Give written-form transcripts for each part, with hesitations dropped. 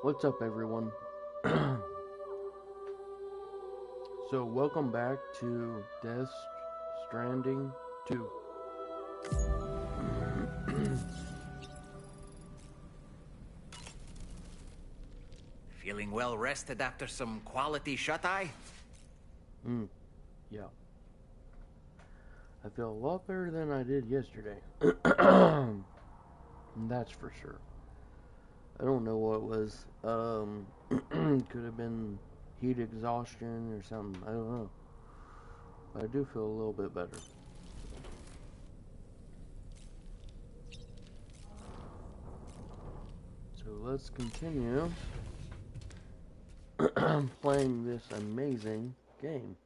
What's up, everyone? So, welcome back to Death.Stranding 2. Feeling well rested after some quality shut-eye? Yeah. I feel a lot better than I did yesterday. That's for sure. I don't know what it was. Could have been heat exhaustion or something. I don't know. But I do feel a little bit better. So let's continue playing this amazing game.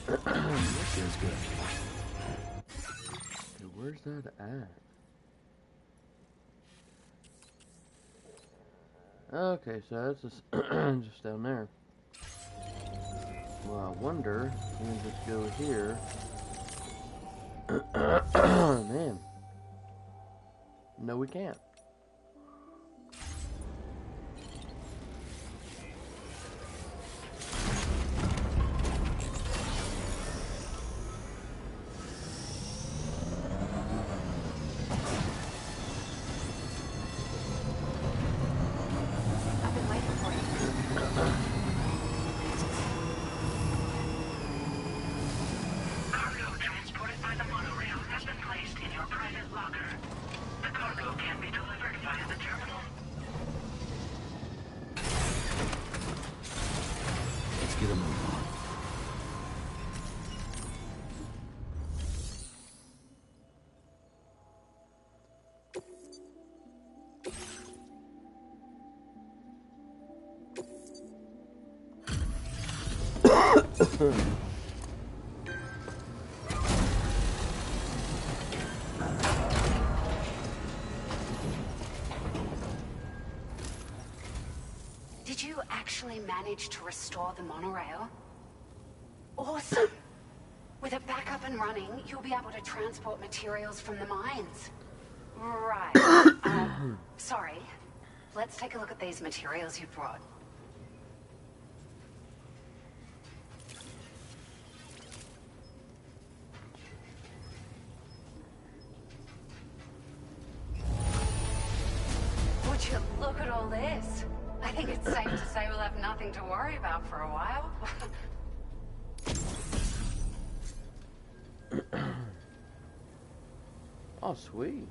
This is good. Okay, where's that at? Okay, so that's just, just down there. Well, I wonder if we can just go here. Man. No, we can't. Did you actually manage to restore the monorail? Awesome! With it back up and running, you'll be able to transport materials from the mines. Right. Sorry. Let's take a look at these materials you brought. Would you look at all this? I think it's safe to say we'll have nothing to worry about for a while. Oh, sweet.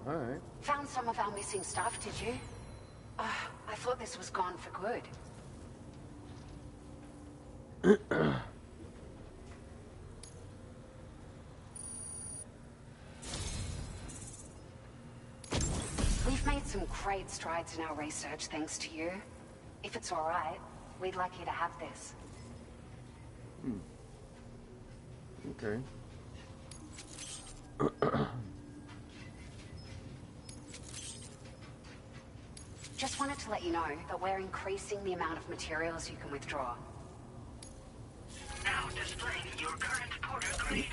Alright. Found some of our missing stuff, did you? I thought this was gone for good. We've made some great strides in our research thanks to you. If it's alright, we'd like you to have this. Okay. Just wanted to let you know that we're increasing the amount of materials you can withdraw. Now displaying your current porter grade.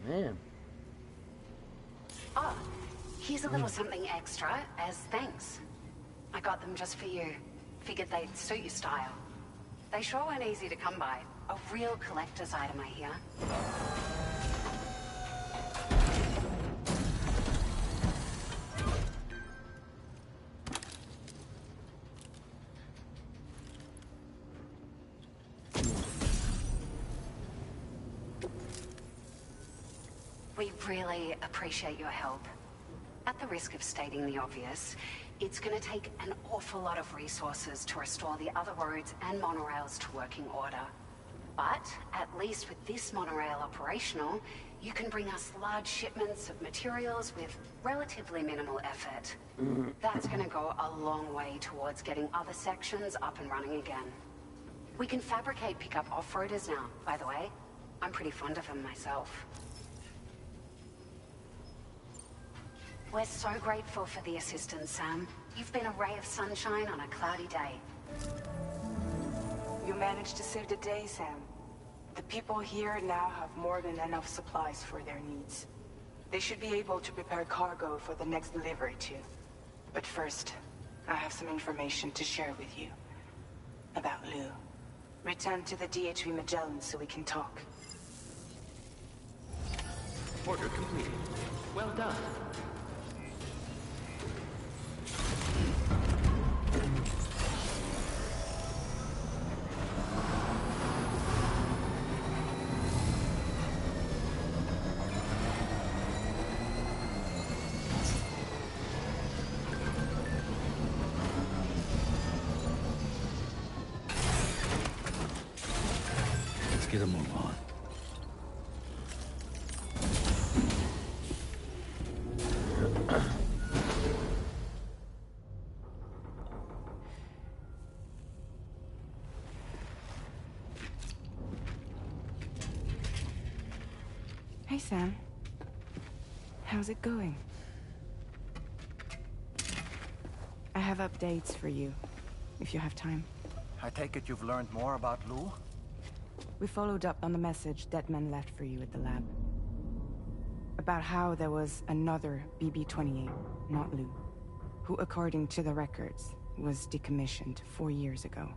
Man. Oh, here's a little something extra as thanks. I got them just for you. Figured they'd suit your style. They sure weren't easy to come by. A real collector's item, I hear. We really appreciate your help. At the risk of stating the obvious, it's going to take an awful lot of resources to restore the other roads and monorails to working order. But at least with this monorail operational, you can bring us large shipments of materials with relatively minimal effort. That's going to go a long way towards getting other sections up and running again. We can fabricate pickup off-roaders now, by the way. I'm pretty fond of them myself. We're so grateful for the assistance, Sam. You've been a ray of sunshine on a cloudy day. You managed to save the day, Sam. The people here now have more than enough supplies for their needs. They should be able to prepare cargo for the next delivery too. But first, I have some information to share with you. About Lou. Return to the DHV Magellan so we can talk. Order completed. Well done. Let's get a move on. Hey, Sam. How's it going? I have updates for you, if you have time. I take it you've learned more about Lou? We followed up on the message Deadman left for you at the lab. About how there was another BB-28, not Lou, who, according to the records, was decommissioned 4 years ago.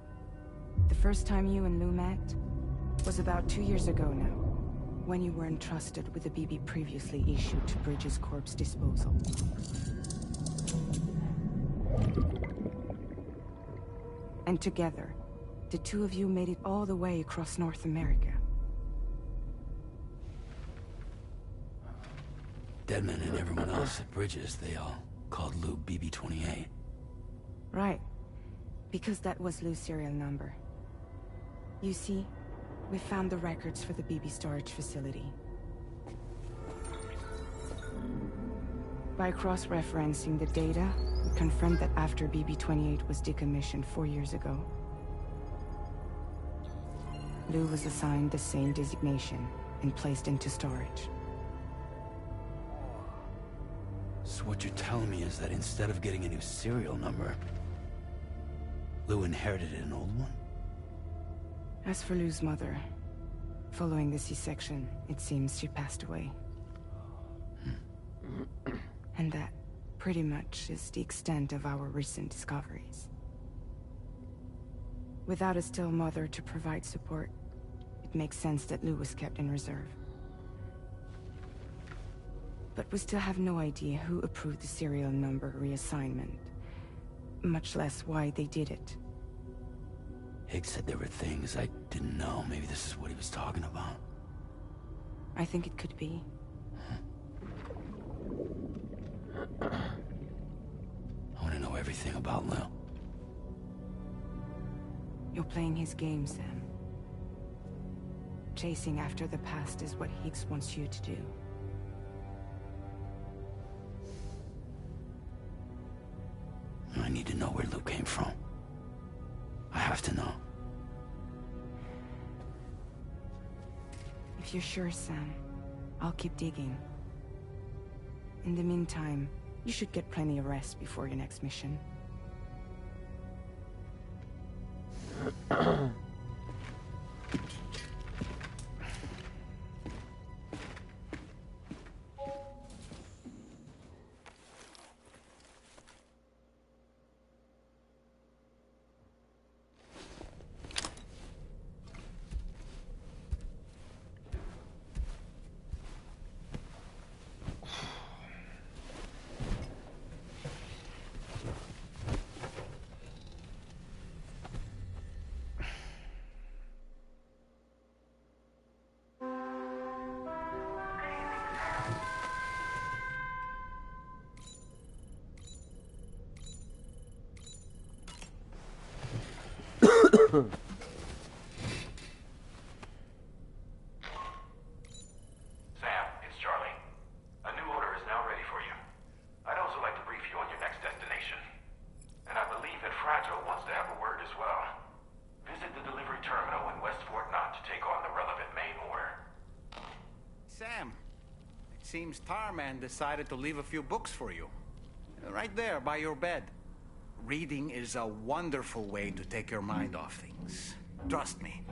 The first time you and Lou met was about 2 years ago now, when you were entrusted with the BB previously issued to Bridges Corp's disposal. And together, the two of you made it all the way across North America. Deadman and everyone else at Bridges, they all called Lou BB-28. Right. Because that was Lou's serial number. You see, we found the records for the BB storage facility. By cross-referencing the data, we confirmed that after BB-28 was decommissioned 4 years ago, Lou was assigned the same designation and placed into storage. So what you're telling me is that instead of getting a new serial number, Lou inherited an old one? As for Lou's mother, following the C-section, it seems she passed away. And that, pretty much, is the extent of our recent discoveries. Without a still mother to provide support, it makes sense that Lou was kept in reserve. But we still have no idea who approved the serial number reassignment, much less why they did it. Higgs said there were things I didn't know. Maybe this is what he was talking about. I think it could be. I want to know everything about Lou. You're playing his game, Sam. Chasing after the past is what Higgs wants you to do. I need to know where Lou came from. I have to know. If you're sure, Sam, I'll keep digging. In the meantime, you should get plenty of rest before your next mission. Sam, it's Charlie. A new order is now ready for you. I'd also like to brief you on your next destination. And I believe that Fragile wants to have a word as well. Visit the delivery terminal in West Fort Knott to take on the relevant main order. Sam, it seems Tarman decided to leave a few books for you. Right there by your bed. Reading is a wonderful way to take your mind off things. Trust me.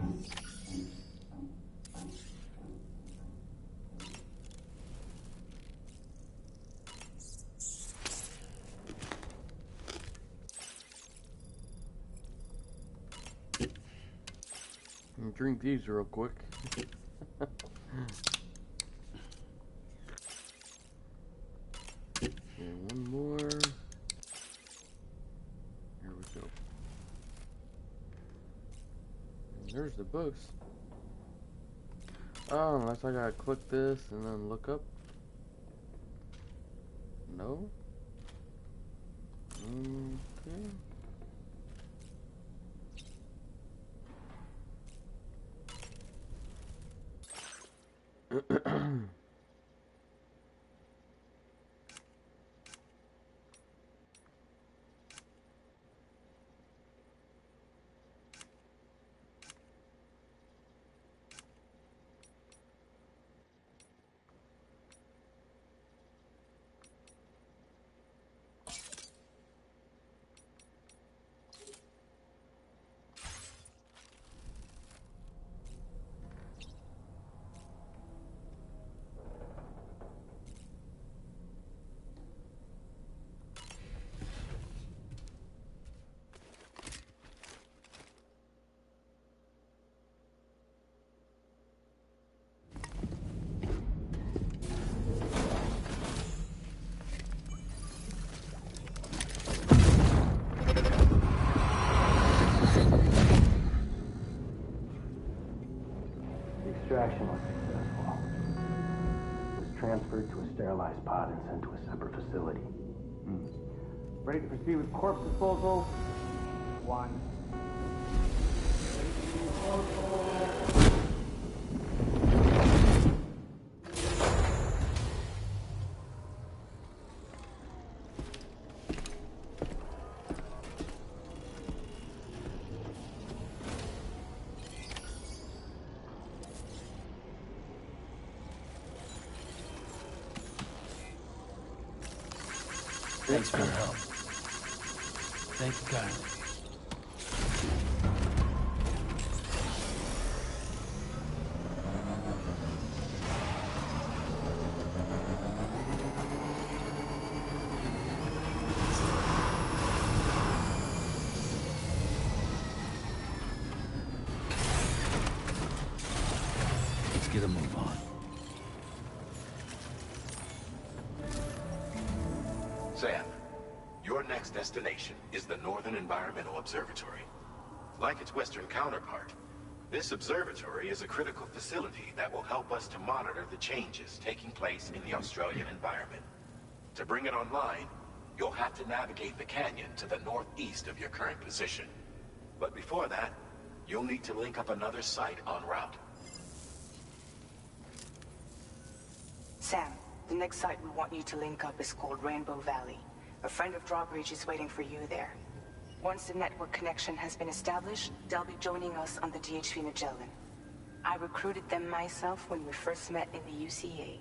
Drink these real quick. And one more. Here we go. And there's the books. Oh, unless I gotta click this and then look up. No? Okay. Extraction was successful. It was transferred to a sterilized pod and sent to a separate facility. Ready to proceed with corpse disposal? 1. Thanks for your help. Thank you kindly. Let's get a move on. Sam, your next destination is the Northern Environmental Observatory. Like its Western counterpart, this observatory is a critical facility that will help us to monitor the changes taking place in the Australian environment. To bring it online, you'll have to navigate the canyon to the northeast of your current position. But before that, you'll need to link up another site en route. Sam, the next site we want you to link up is called Rainbow Valley. A friend of Drawbridge is waiting for you there. Once the network connection has been established, they'll be joining us on the DHV Magellan. I recruited them myself when we first met in the UCA.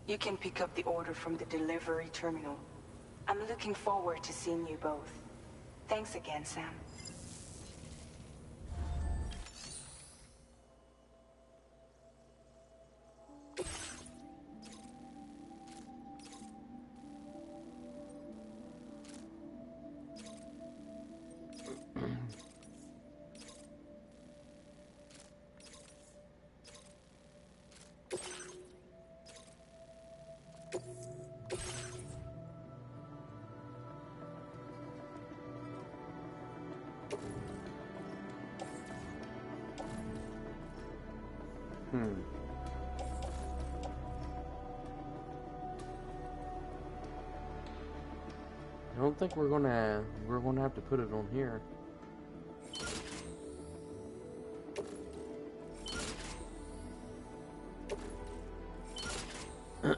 You can pick up the order from the delivery terminal. I'm looking forward to seeing you both. Thanks again, Sam. I don't think we're gonna have to put it on here. Well,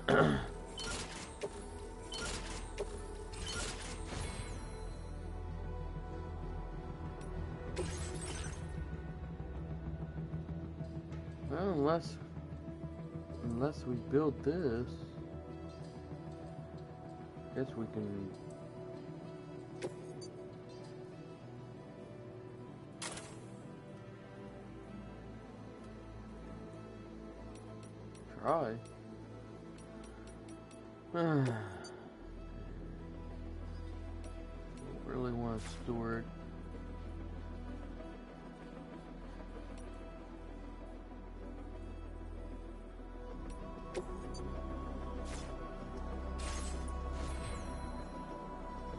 unless we build this, I guess we can. Try. Really want to store it.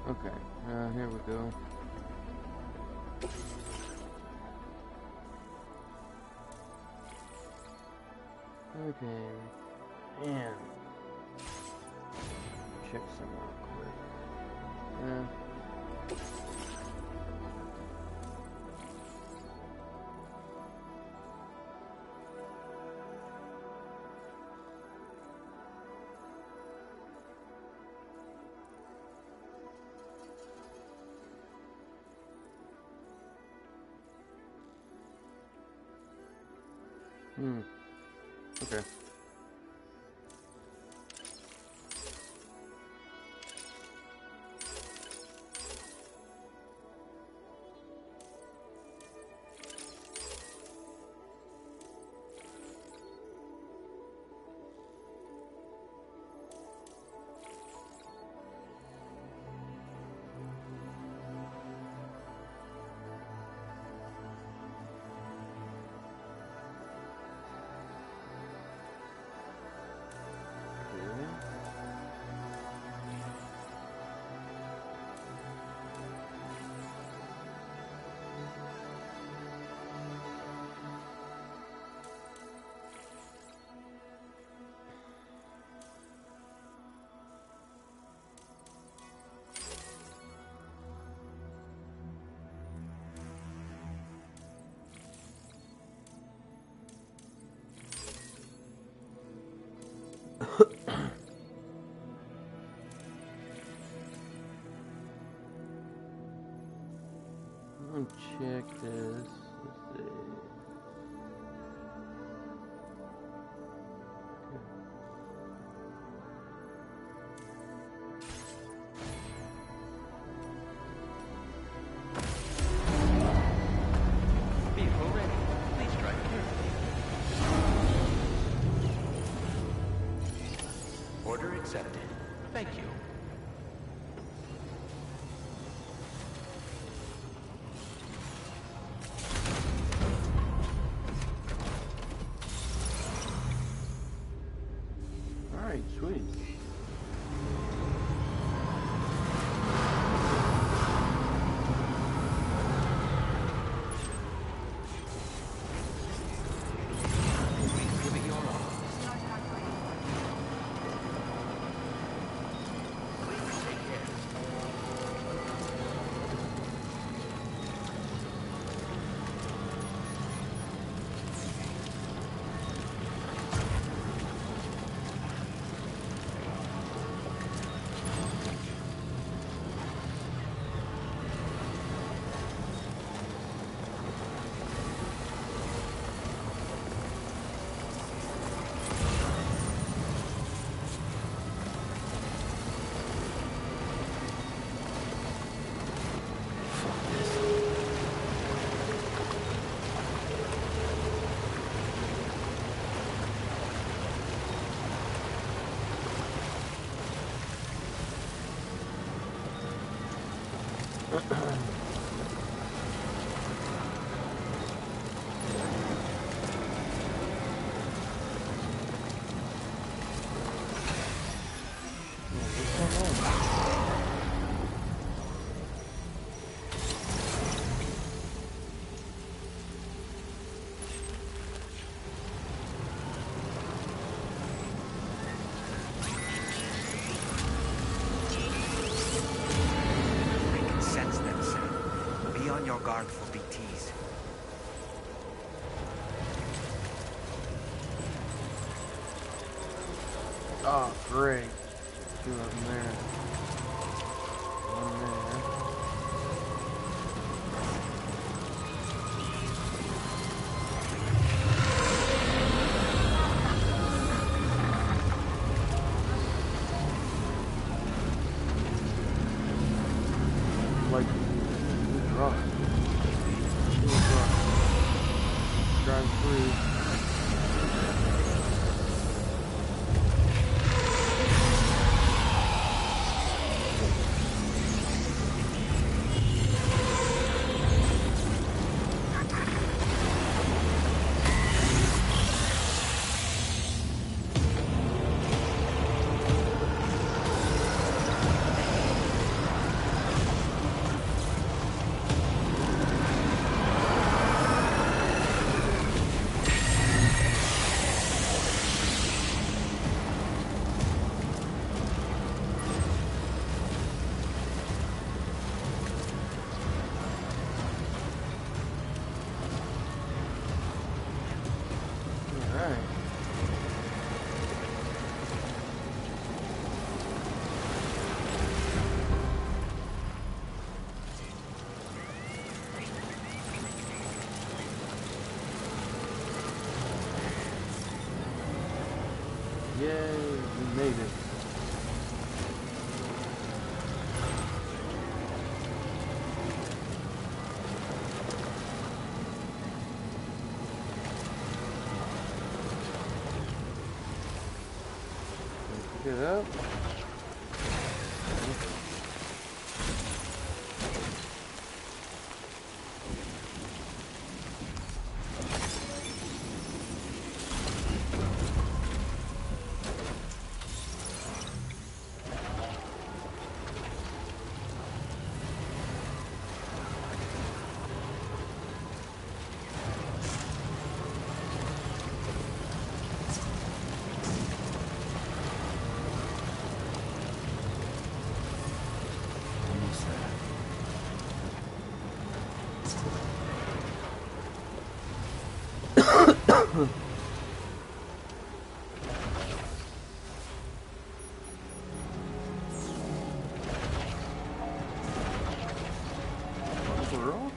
Okay, here we go. Okay, and check some real quick. Okay. Check this. Let's see. Vehicle ready. Please drive carefully. Order accepted. Thank you. Alright, sweet. Giving your all. Please take care. I can sense them, Sam. Be on your guard for BTs. Oh, great. Two of them there. One there. Like, good rock. Good rock. Drive through. Yay, we made it. Pick it up. Overall?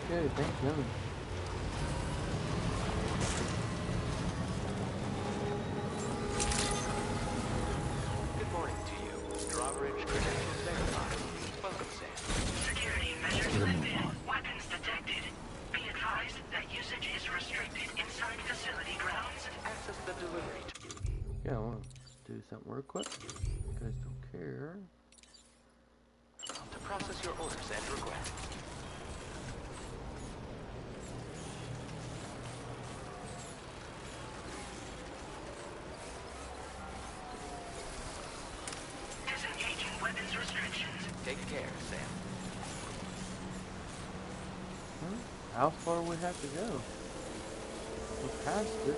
Okay, thank you. Good morning to you. Drawbridge credentials verified. Welcome, Sam. Security measures lifted. Weapons detected. Be advised that usage is restricted inside facility grounds. Access the delivery. Yeah, I want to do something real quick. You guys don't care. To process your orders and requests. Disengaging weapons restrictions. Take care, Sam. How far we have to go? We're past it.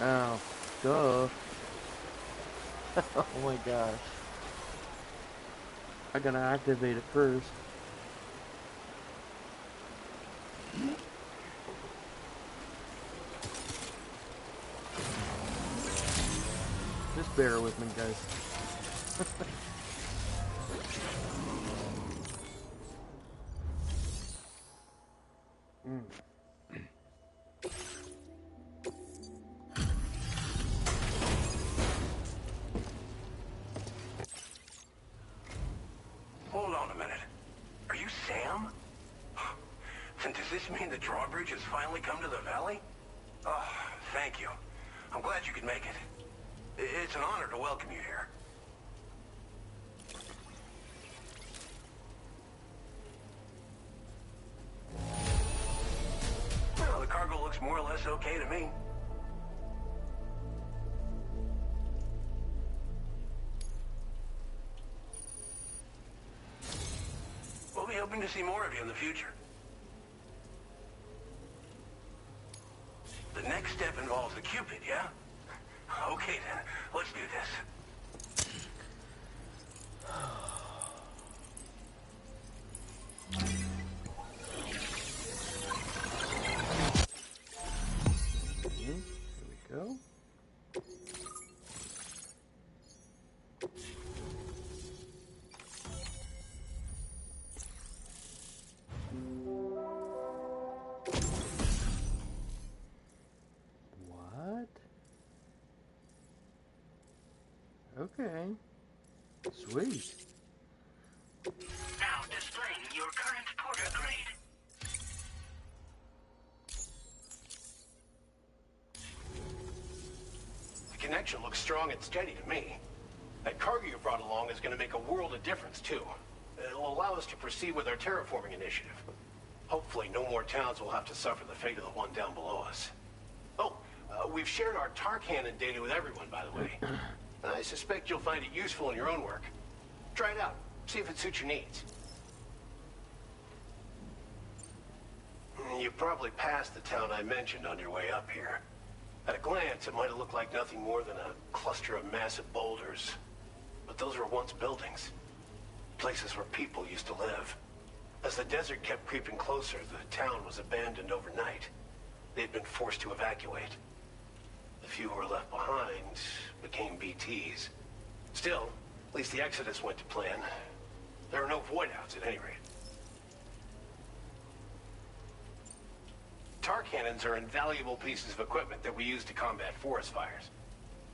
Oh, duh. Oh my gosh. I gotta activate it first. Just bear with me, guys. Hold on a minute. Are you Sam? Then does this mean the drawbridge has finally come to the valley? Oh, thank you. I'm glad you could make it. It's an honor to welcome you here. Looks okay to me. We'll be hoping to see more of you in the future. The next step involves the Cupid, yeah? Okay then, let's do this. Here we go. What? Okay. Sweet. Now displaying your current porter grade. The connection looks strong and steady to me. That cargo you brought along is going to make a world of difference, too. It'll allow us to proceed with our terraforming initiative. Hopefully, no more towns will have to suffer the fate of the one down below us. Oh, we've shared our tar cannon data with everyone, by the way. I suspect you'll find it useful in your own work. Try it out. See if it suits your needs. You probably passed the town I mentioned on your way up here. At a glance, it might have looked like nothing more than a cluster of massive boulders. But those were once buildings. Places where people used to live. As the desert kept creeping closer, the town was abandoned overnight. They'd been forced to evacuate. The few who were left behind became BTs. Still, at least the exodus went to plan. There are no void-outs at any rate. Tar cannons are invaluable pieces of equipment that we use to combat forest fires.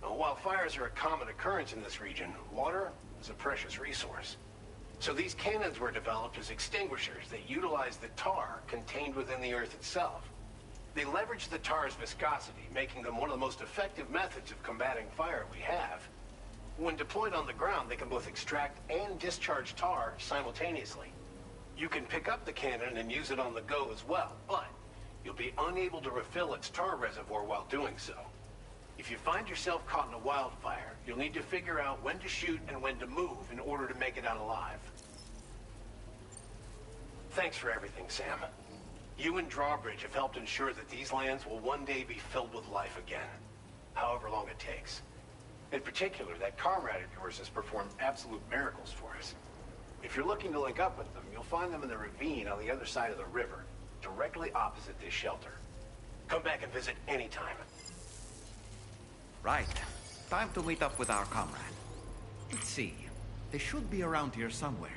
Now, while fires are a common occurrence in this region, water is a precious resource. So these cannons were developed as extinguishers that utilize the tar contained within the earth itself. They leverage the tar's viscosity, making them one of the most effective methods of combating fire we have. When deployed on the ground, they can both extract and discharge tar simultaneously. You can pick up the cannon and use it on the go as well, but you'll be unable to refill its tar reservoir while doing so. If you find yourself caught in a wildfire, you'll need to figure out when to shoot and when to move in order to make it out alive. Thanks for everything, Sam. You and Drawbridge have helped ensure that these lands will one day be filled with life again, however long it takes. In particular, that comrade of yours has performed absolute miracles for us. If you're looking to link up with them, you'll find them in the ravine on the other side of the river, directly opposite this shelter. Come back and visit anytime. Right. Time to meet up with our comrade. Let's see. They should be around here somewhere.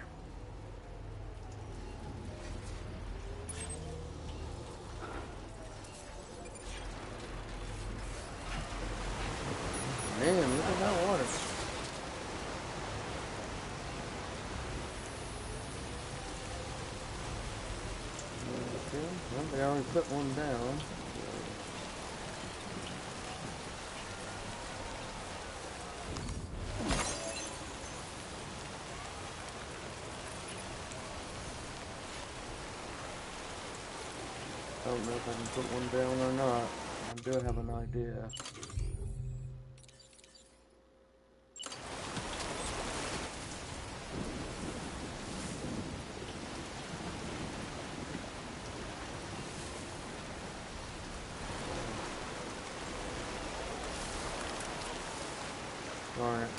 Man, look at that water. Okay, well, they already put one down. I don't know if I can put one down or not. I do have an idea. Darn it.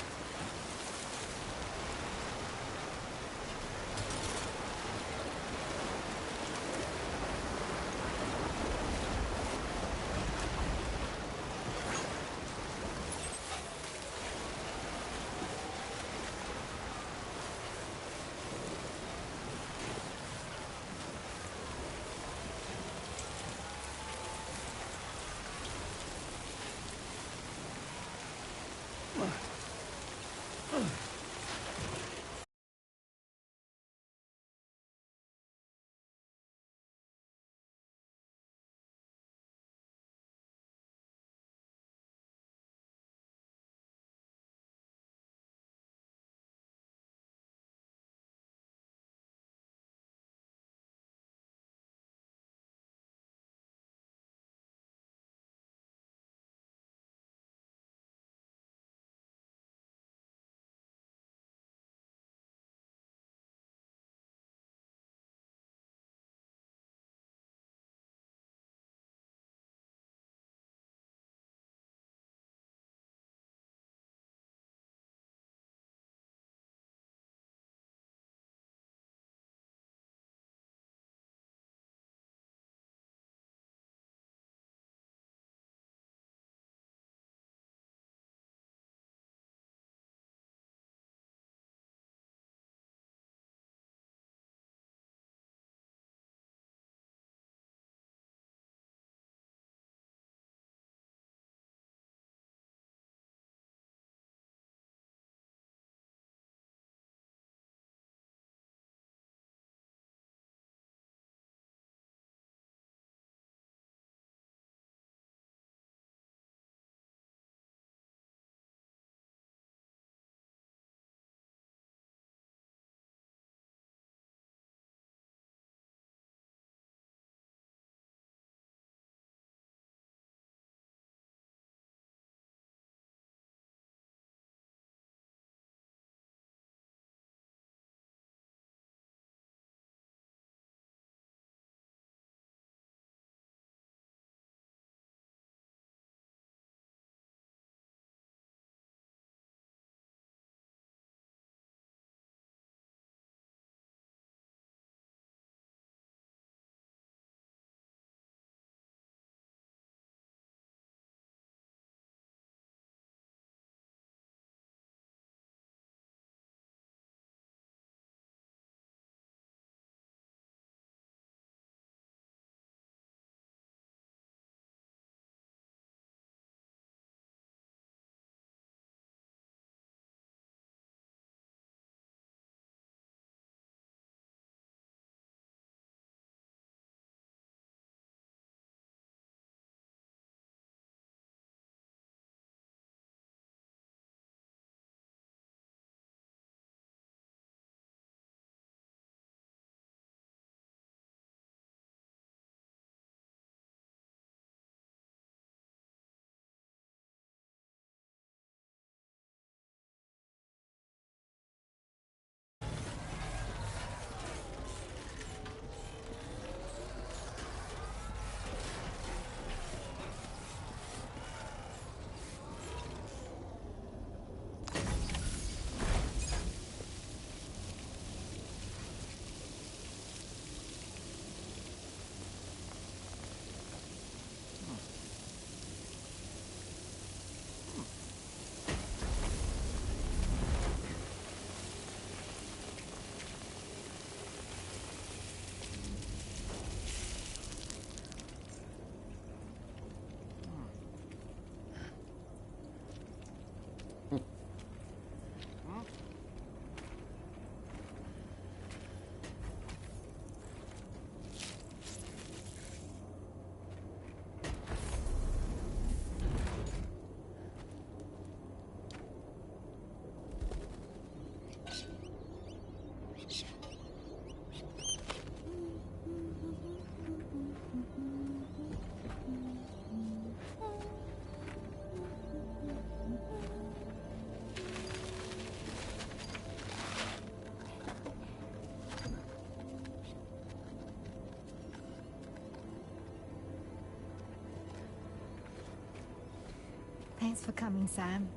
Thanks for coming, Sam.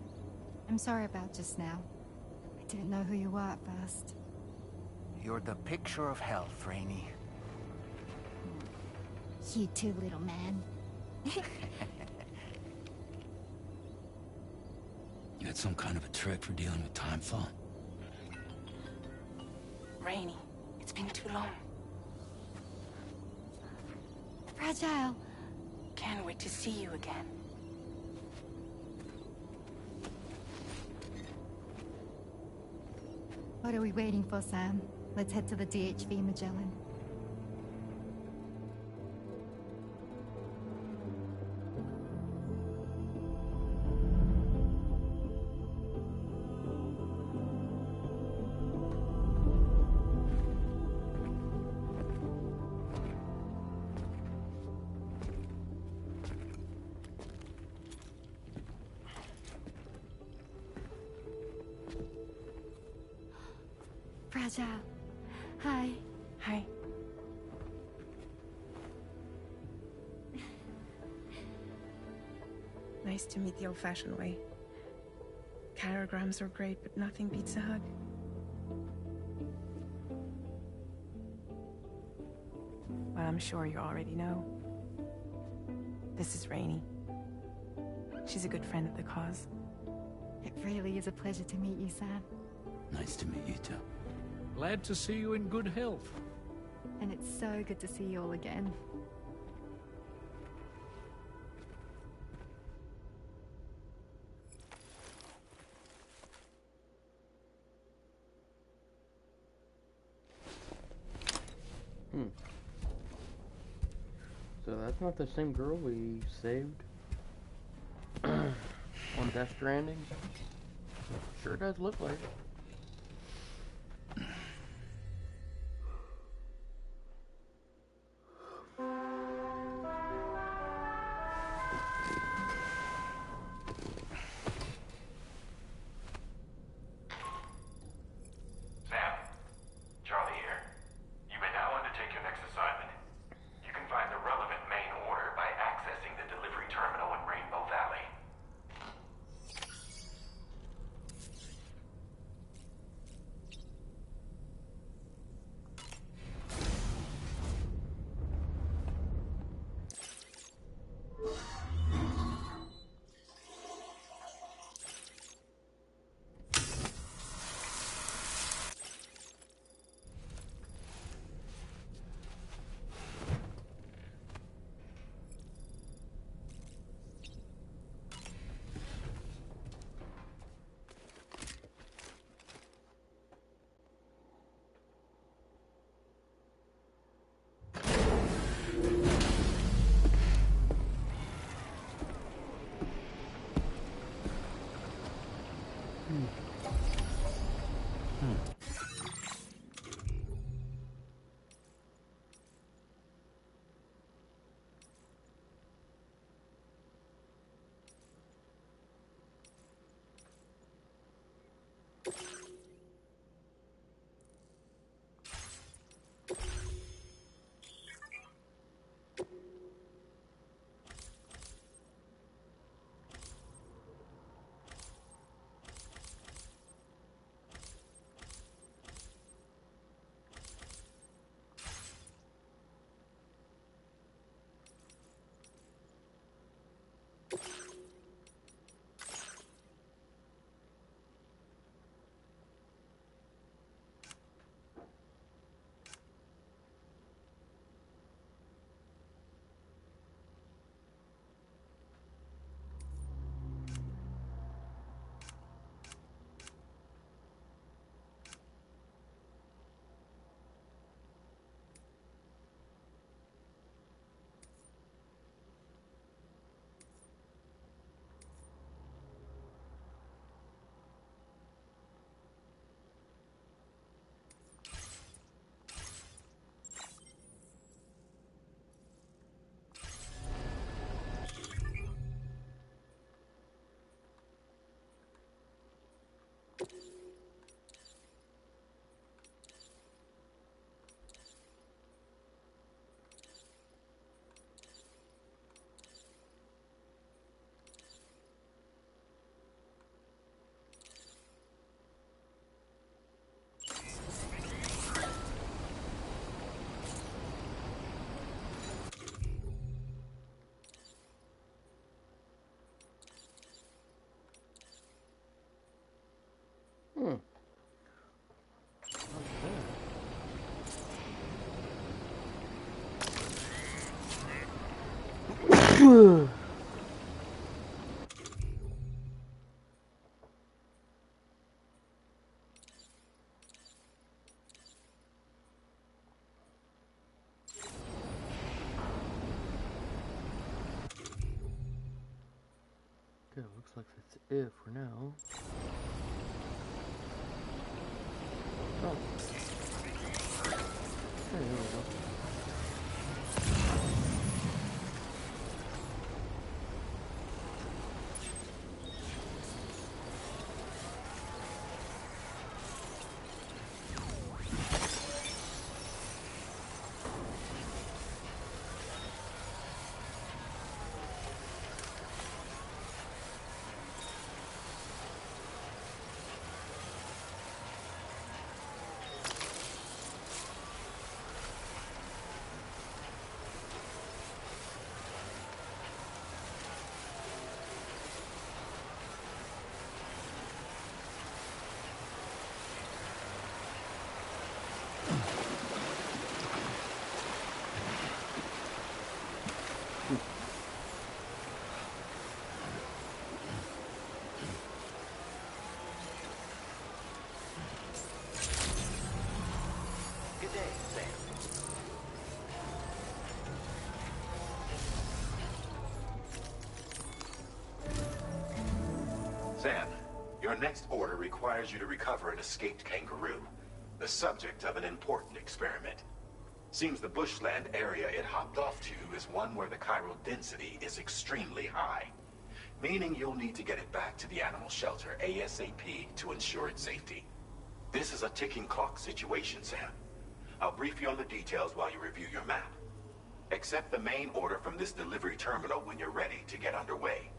I'm sorry about just now. I didn't know who you were at first. You're the picture of health, Rainey. You too, little man. You had some kind of a trick for dealing with timefall? Rainey, it's been too long. Fragile. Can't wait to see you again. What are we waiting for, Sam? Let's head to the DHV Magellan. Fragile. Hi. Hi. Nice to meet the old-fashioned way. Catagrams are great, but nothing beats a hug. Well, I'm sure you already know. This is Rainey. She's a good friend of the cause. It really is a pleasure to meet you, Sam. Nice to meet you too. Glad to see you in good health. And it's so good to see you all again. So that's not the same girl we saved on Death.Stranding? Sure does look like it. Sam, Charlie here. You may now undertake your next assignment. You can find the relevant main order by accessing the delivery terminal in Rainbow Valley. Okay, looks like that's it for now. Oh. There we go. Good day, Sam. Sam, your next order requires you to recover an escaped kangaroo, the subject of an important experiment. Seems the bushland area it hopped off to is one where the chiral density is extremely high, meaning you'll need to get it back to the animal shelter ASAP to ensure its safety. This is a ticking clock situation, Sam. I'll brief you on the details while you review your map. Accept the main order from this delivery terminal when you're ready to get underway.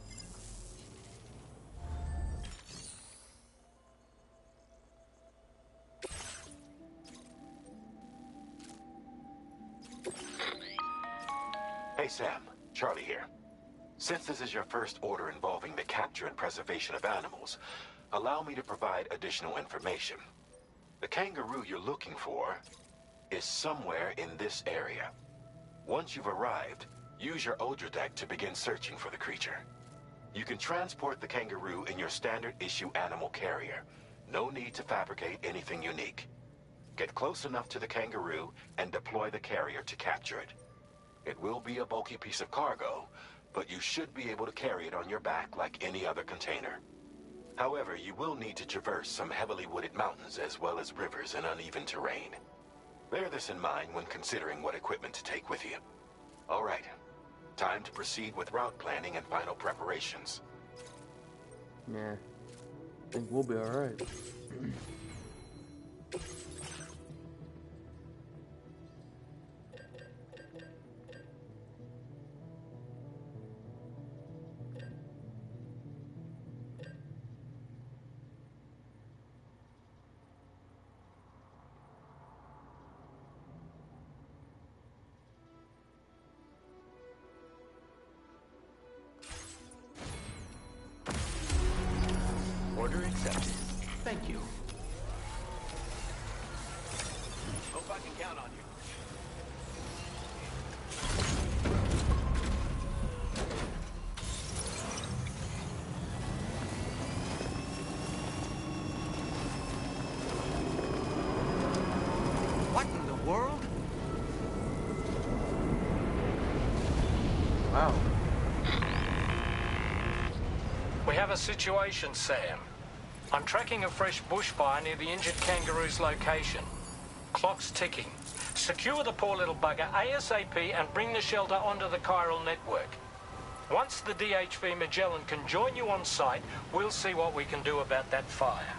Hey Sam, Charlie here. Since this is your first order involving the capture and preservation of animals, allow me to provide additional information. The kangaroo you're looking for is somewhere in this area. Once you've arrived, use your Odra deck to begin searching for the creature. You can transport the kangaroo in your standard issue animal carrier. No need to fabricate anything unique. Get close enough to the kangaroo and deploy the carrier to capture it. It will be a bulky piece of cargo, but you should be able to carry it on your back like any other container. However, you will need to traverse some heavily wooded mountains as well as rivers and uneven terrain. Bear this in mind when considering what equipment to take with you. All right, time to proceed with route planning and final preparations. Yeah, I think we'll be alright. Order accepted. Thank you. Hope I can count on you. What in the world? Wow. We have a situation, Sam. I'm tracking a fresh bushfire near the injured kangaroo's location. Clock's ticking. Secure the poor little bugger ASAP and bring the shelter onto the chiral network. Once the DHV Magellan can join you on site, we'll see what we can do about that fire.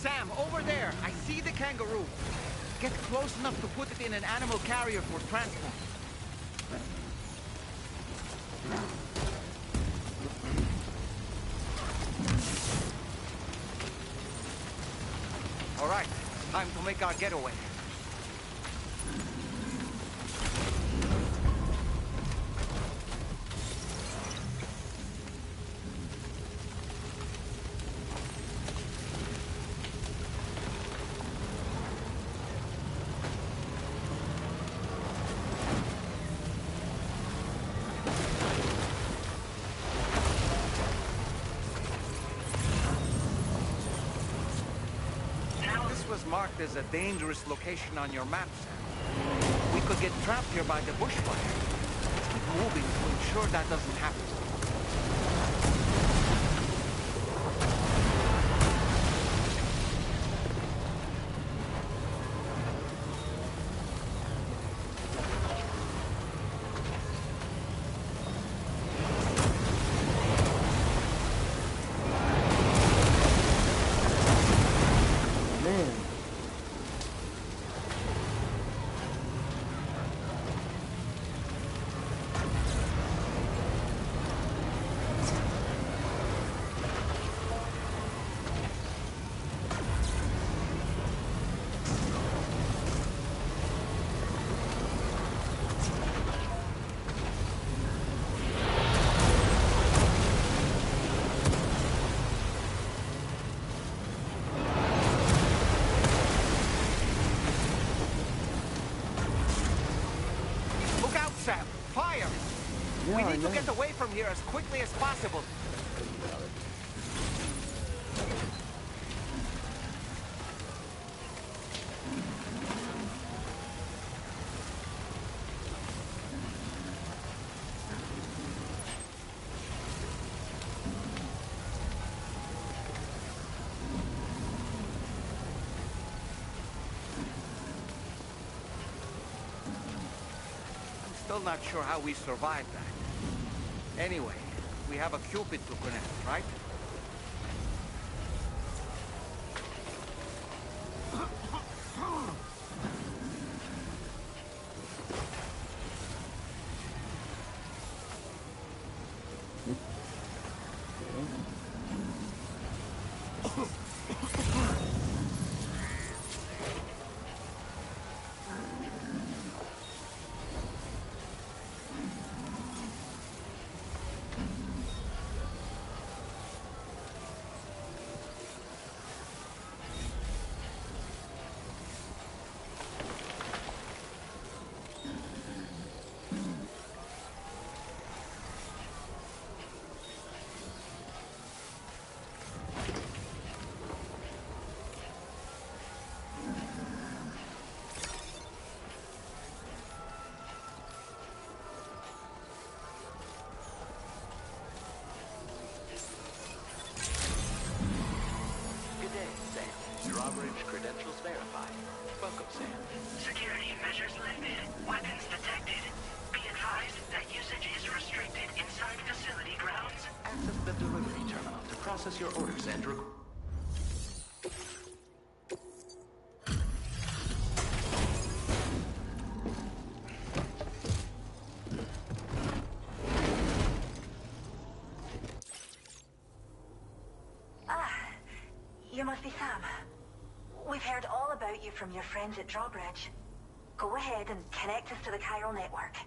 Sam, over there. I see the kangaroo. Get close enough to put it in an animal carrier for transport. All right, time to make our getaway. Marked as a dangerous location on your map, Sam. We could get trapped here by the bushfire. Let's keep moving to ensure that doesn't happen. We need to get away from here as quickly as possible. I'm still not sure how we survived that. Anyway, we have a Cupid to connect, right? Drawbridge credentials verified. Welcome, Sam. Security measures lifted. Weapons detected. Be advised that usage is restricted inside facility grounds. Access the delivery terminal to process your orders and You must be Sam. We've heard all about you from your friends at Drawbridge. Go ahead and connect us to the chiral network.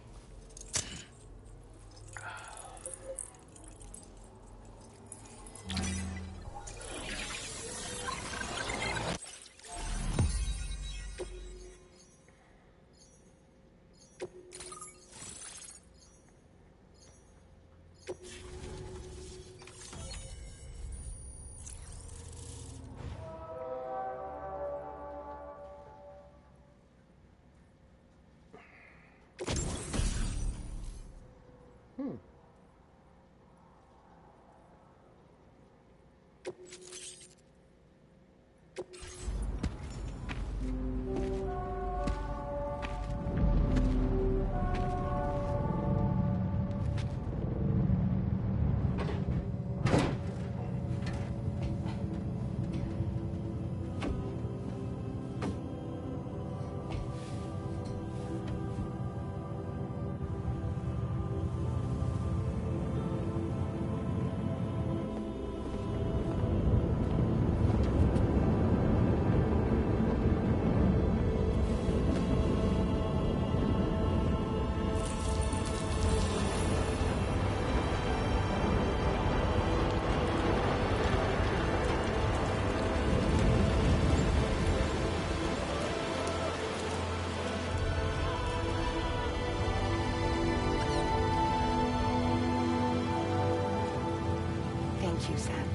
you, Sam.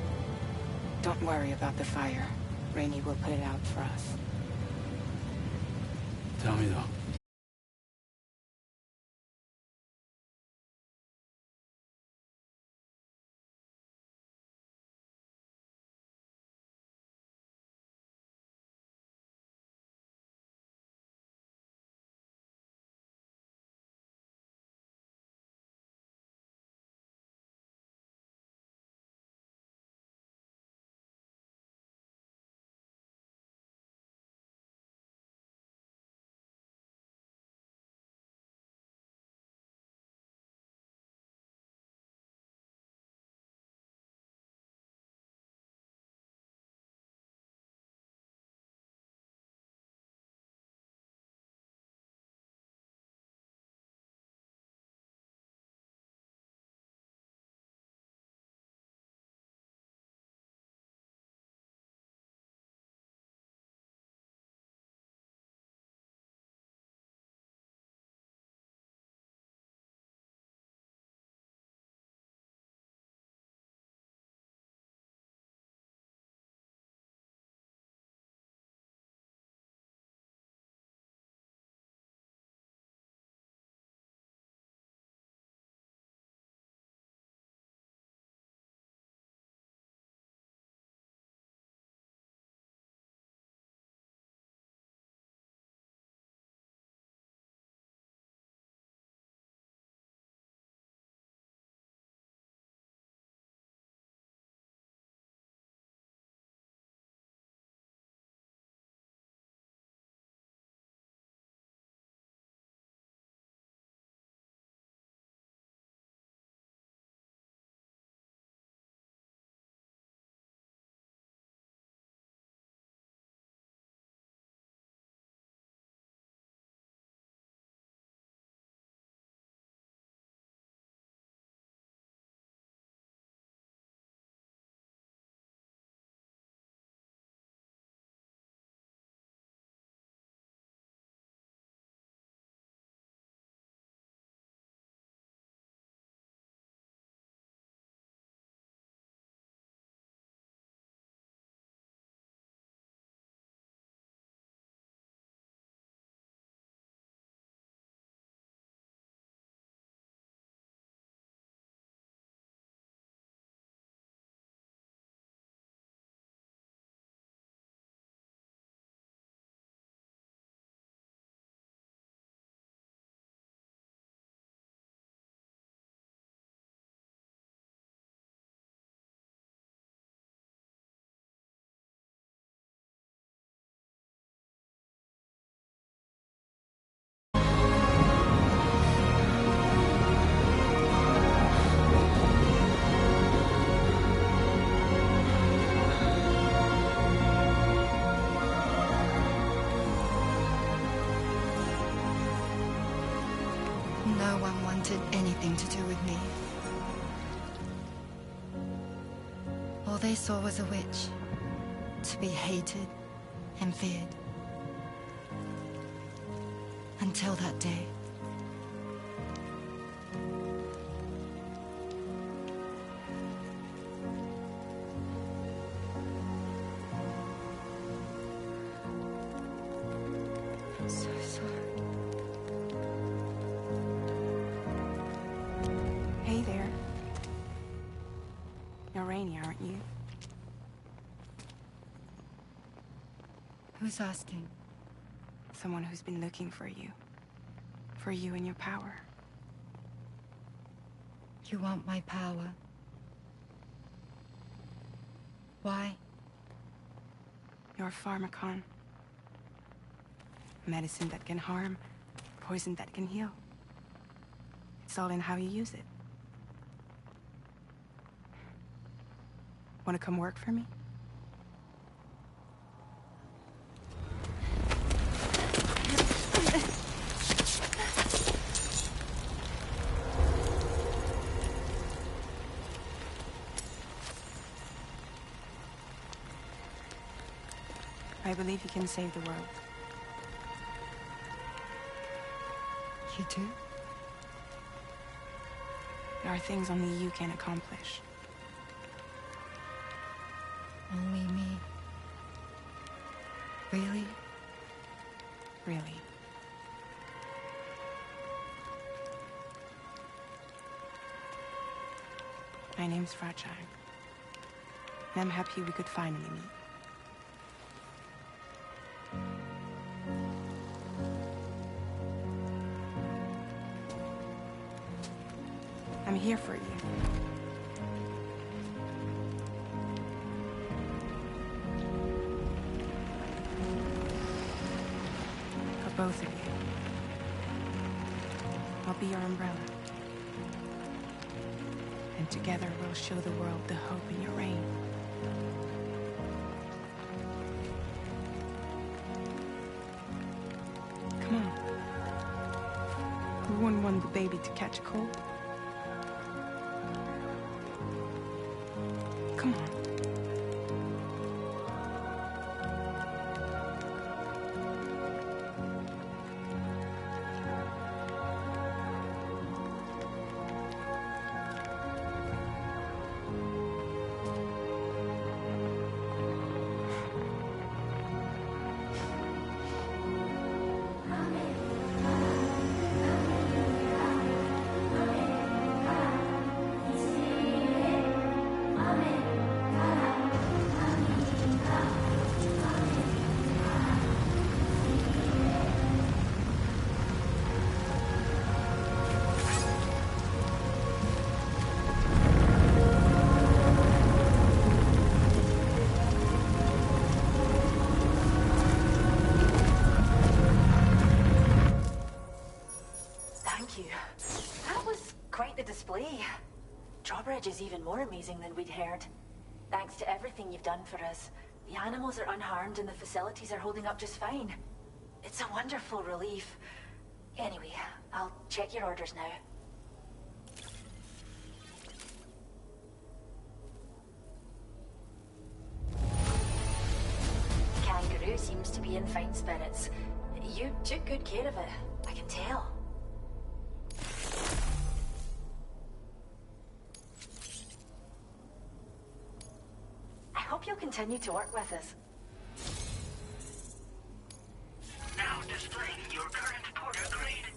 Don't worry about the fire. Rainey will put it out for us. Tell me, though. No one wanted anything to do with me. All they saw was a witch, to be hated and feared. Until that day. I'm so sorry. Hey there. You're Rainey, aren't you? Who's asking? Someone who's been looking for you. For you and your power. You want my power? Why? You're a pharmacon. Medicine that can harm, poison that can heal. It's all in how you use it. Want to come work for me? I believe you can save the world. You do? There are things only you can accomplish. Only me. Really? Really. My name's Fragile. And I'm happy we could finally meet. I'm here for you. For both of you. I'll be your umbrella. And together we'll show the world the hope in your reign. Come on. Who wouldn't want the baby to catch a cold? Come on. Drawbridge is even more amazing than we'd heard. Thanks to everything you've done for us, the animals are unharmed and the facilities are holding up just fine. It's a wonderful relief. Anyway, I'll check your orders now. Kangaroo seems to be in fine spirits. You took good care of it, I can tell. I hope you'll continue to work with us. Now displaying your current porter grade.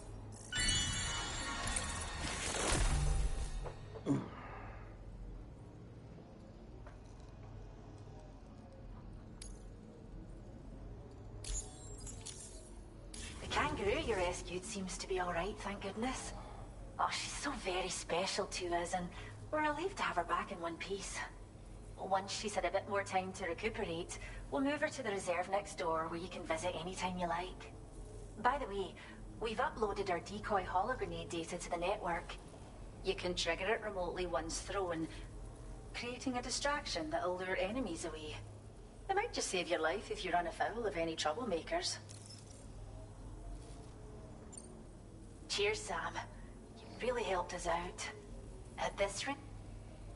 The kangaroo you rescued seems to be alright, thank goodness. Oh, she's so very special to us, and we're relieved to have her back in one piece. Once she's had a bit more time to recuperate, we'll move her to the reserve next door where you can visit anytime you like. By the way, we've uploaded our decoy hologrenade data to the network. You can trigger it remotely once thrown, creating a distraction that'll lure enemies away. It might just save your life if you run afoul of any troublemakers. Cheers, Sam. You really helped us out. At this rate,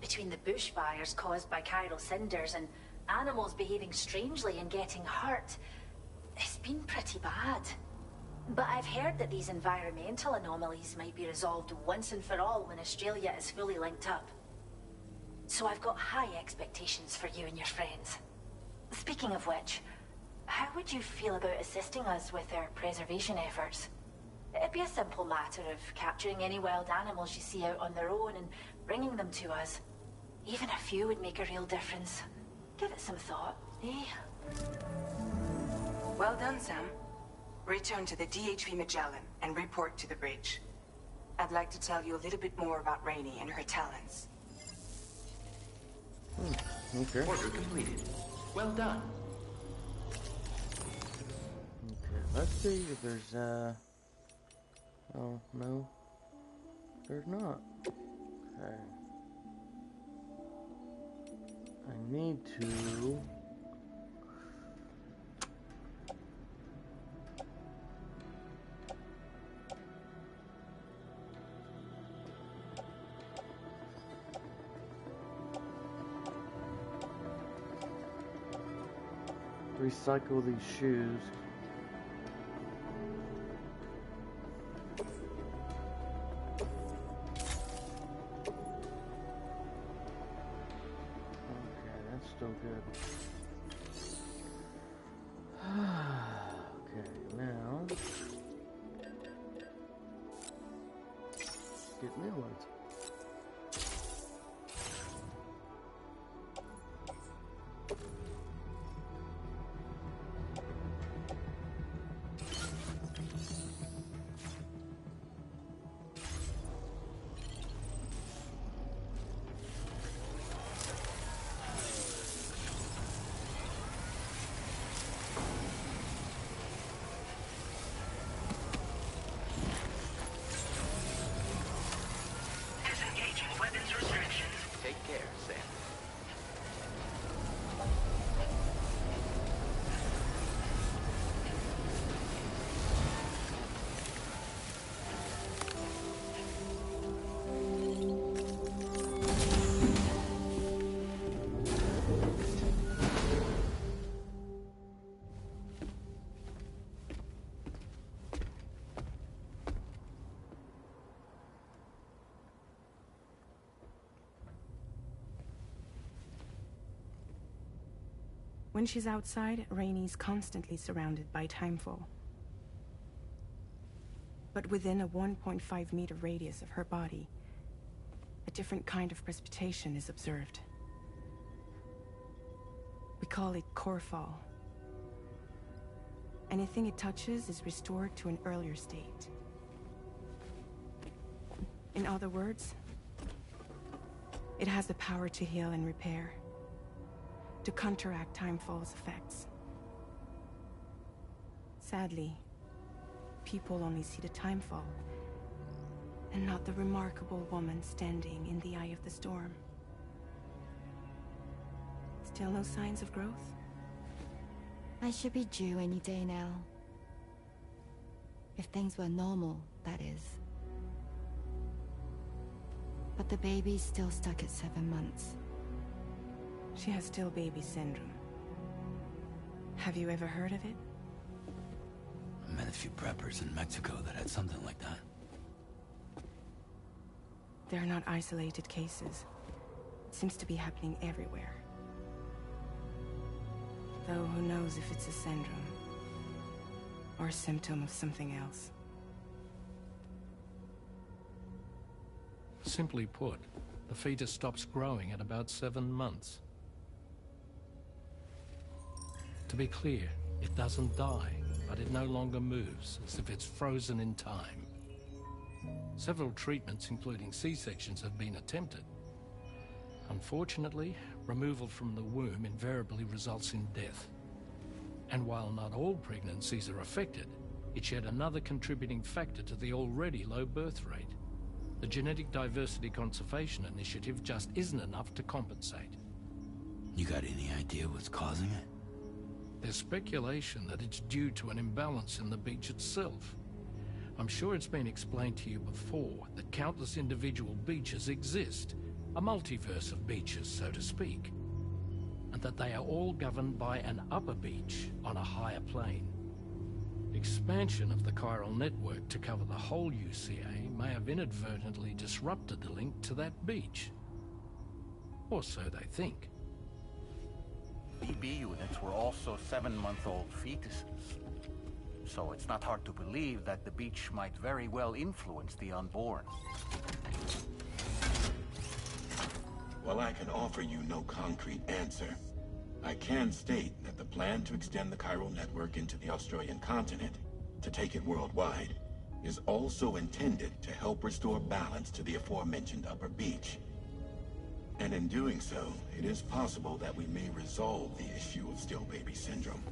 between the bushfires caused by chiral cinders and animals behaving strangely and getting hurt, it's been pretty bad. But I've heard that these environmental anomalies might be resolved once and for all when Australia is fully linked up. So I've got high expectations for you and your friends. Speaking of which, how would you feel about assisting us with our preservation efforts? It'd be a simple matter of capturing any wild animals you see out on their own and bringing them to us. Even a few would make a real difference. Give it some thought, eh? Well done, Sam. Return to the DHV Magellan and report to the bridge. I'd like to tell you a little bit more about Rainey and her talents. Okay. Order completed. Well done. Okay, let's see if there's, oh, no. There's not. Okay. I need to... recycle these shoes. Okay, that's still good. getting inwards. Disengaging weapons restrictions. Take care, Sam. When she's outside, Rainey's constantly surrounded by timefall. But within a 1.5-meter radius of her body, a different kind of precipitation is observed. We call it core fall. Anything it touches is restored to an earlier state. In other words, it has the power to heal and repair, to counteract timefall's effects. Sadly, people only see the timefall, and not the remarkable woman standing in the eye of the storm. Still no signs of growth? I should be due any day now. If things were normal, that is. But the baby's still stuck at 7 months. She has still baby syndrome. Have you ever heard of it? I met a few preppers in Mexico that had something like that. They're not isolated cases. It seems to be happening everywhere. Though who knows if it's a syndrome or a symptom of something else. Simply put, the fetus stops growing at about 7 months. To be clear, it doesn't die, but it no longer moves, as if it's frozen in time. Several treatments, including C-sections, have been attempted. Unfortunately, removal from the womb invariably results in death. And while not all pregnancies are affected, it's yet another contributing factor to the already low birth rate. The Genetic Diversity Conservation Initiative just isn't enough to compensate. You got any idea what's causing it? There's speculation that it's due to an imbalance in the beach itself. I'm sure it's been explained to you before that countless individual beaches exist, a multiverse of beaches, so to speak, and that they are all governed by an upper beach on a higher plane. Expansion of the chiral network to cover the whole UCA may have inadvertently disrupted the link to that beach. Or so they think. BB units were also 7-month-old fetuses. So it's not hard to believe that the beach might very well influence the unborn. While I can offer you no concrete answer, I can state that the plan to extend the chiral network into the Australian continent, to take it worldwide, is also intended to help restore balance to the aforementioned upper beach. And in doing so, it is possible that we may resolve the issue of still baby syndrome.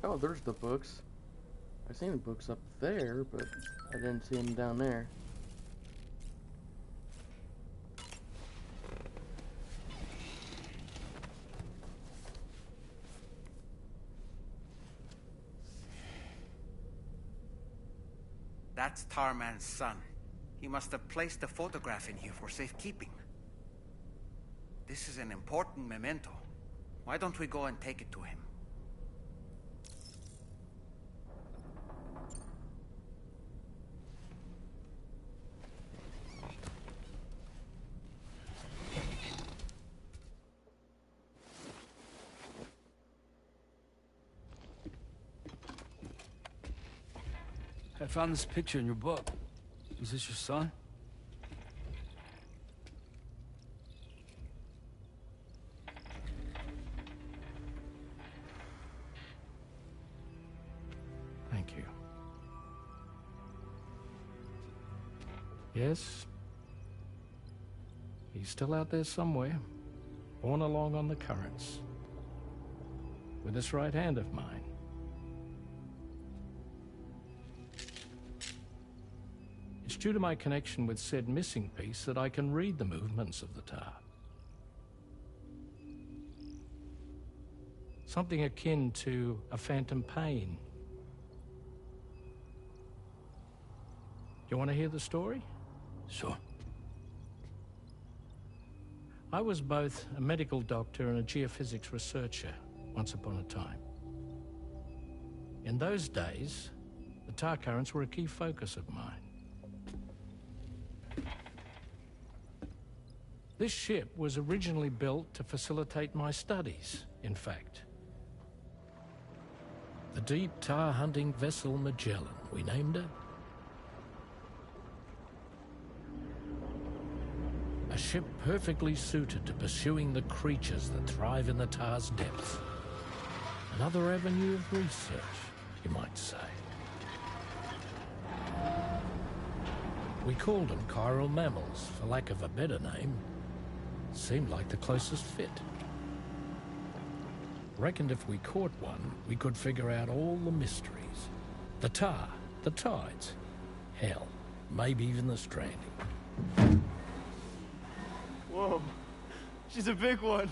Oh, there's the books. I seen the books up there, but I didn't see them down there. That's Tarman's son. He must have placed the photograph in here for safekeeping. This is an important memento. Why don't we go and take it to him? I found this picture in your book. Is this your son? Thank you. Yes. He's still out there somewhere, borne along on the currents, with this right hand of mine. It's due to my connection with said missing piece that I can read the movements of the tar. Something akin to a phantom pain. You want to hear the story? Sure. I was both a medical doctor and a geophysics researcher once upon a time. In those days, the tar currents were a key focus of mine. This ship was originally built to facilitate my studies, in fact. The deep tar hunting vessel Magellan, we named her. A ship perfectly suited to pursuing the creatures that thrive in the tar's depths. Another avenue of research, you might say. We called them chiral mammals, for lack of a better name. Seemed like the closest fit. Reckoned if we caught one, we could figure out all the mysteries. The tar, the tides, hell, maybe even the stranding. Whoa, she's a big one.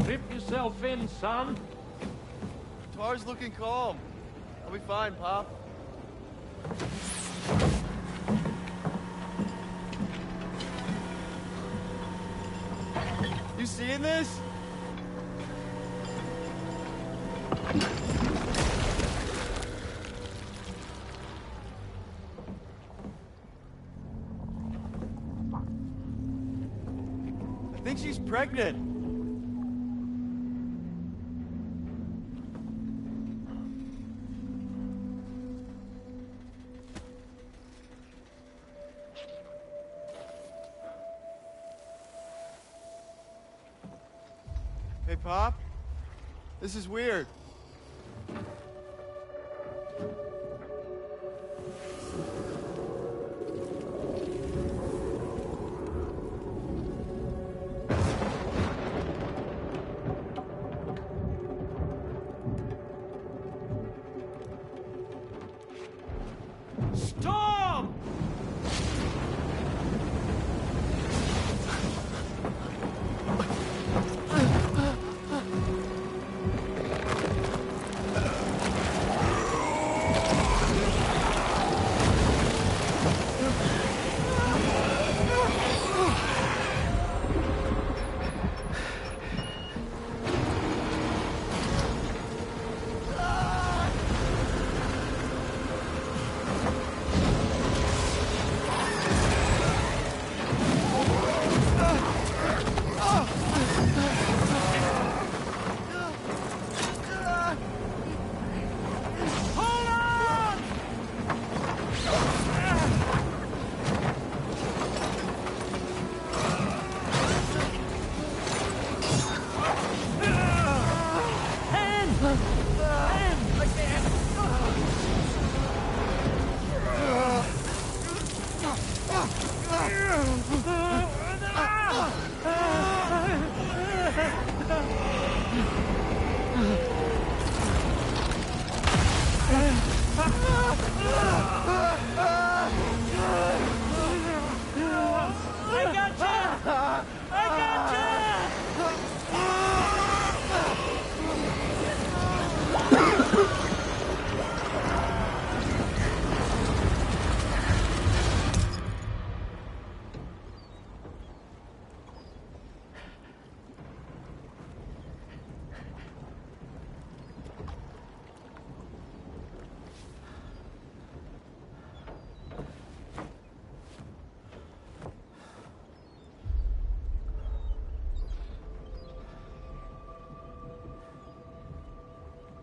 Strip yourself in, son. Tar's looking calm. I'll be fine, Pop. You seeing this? I think she's pregnant. Hey, Pop. This is weird. Stop!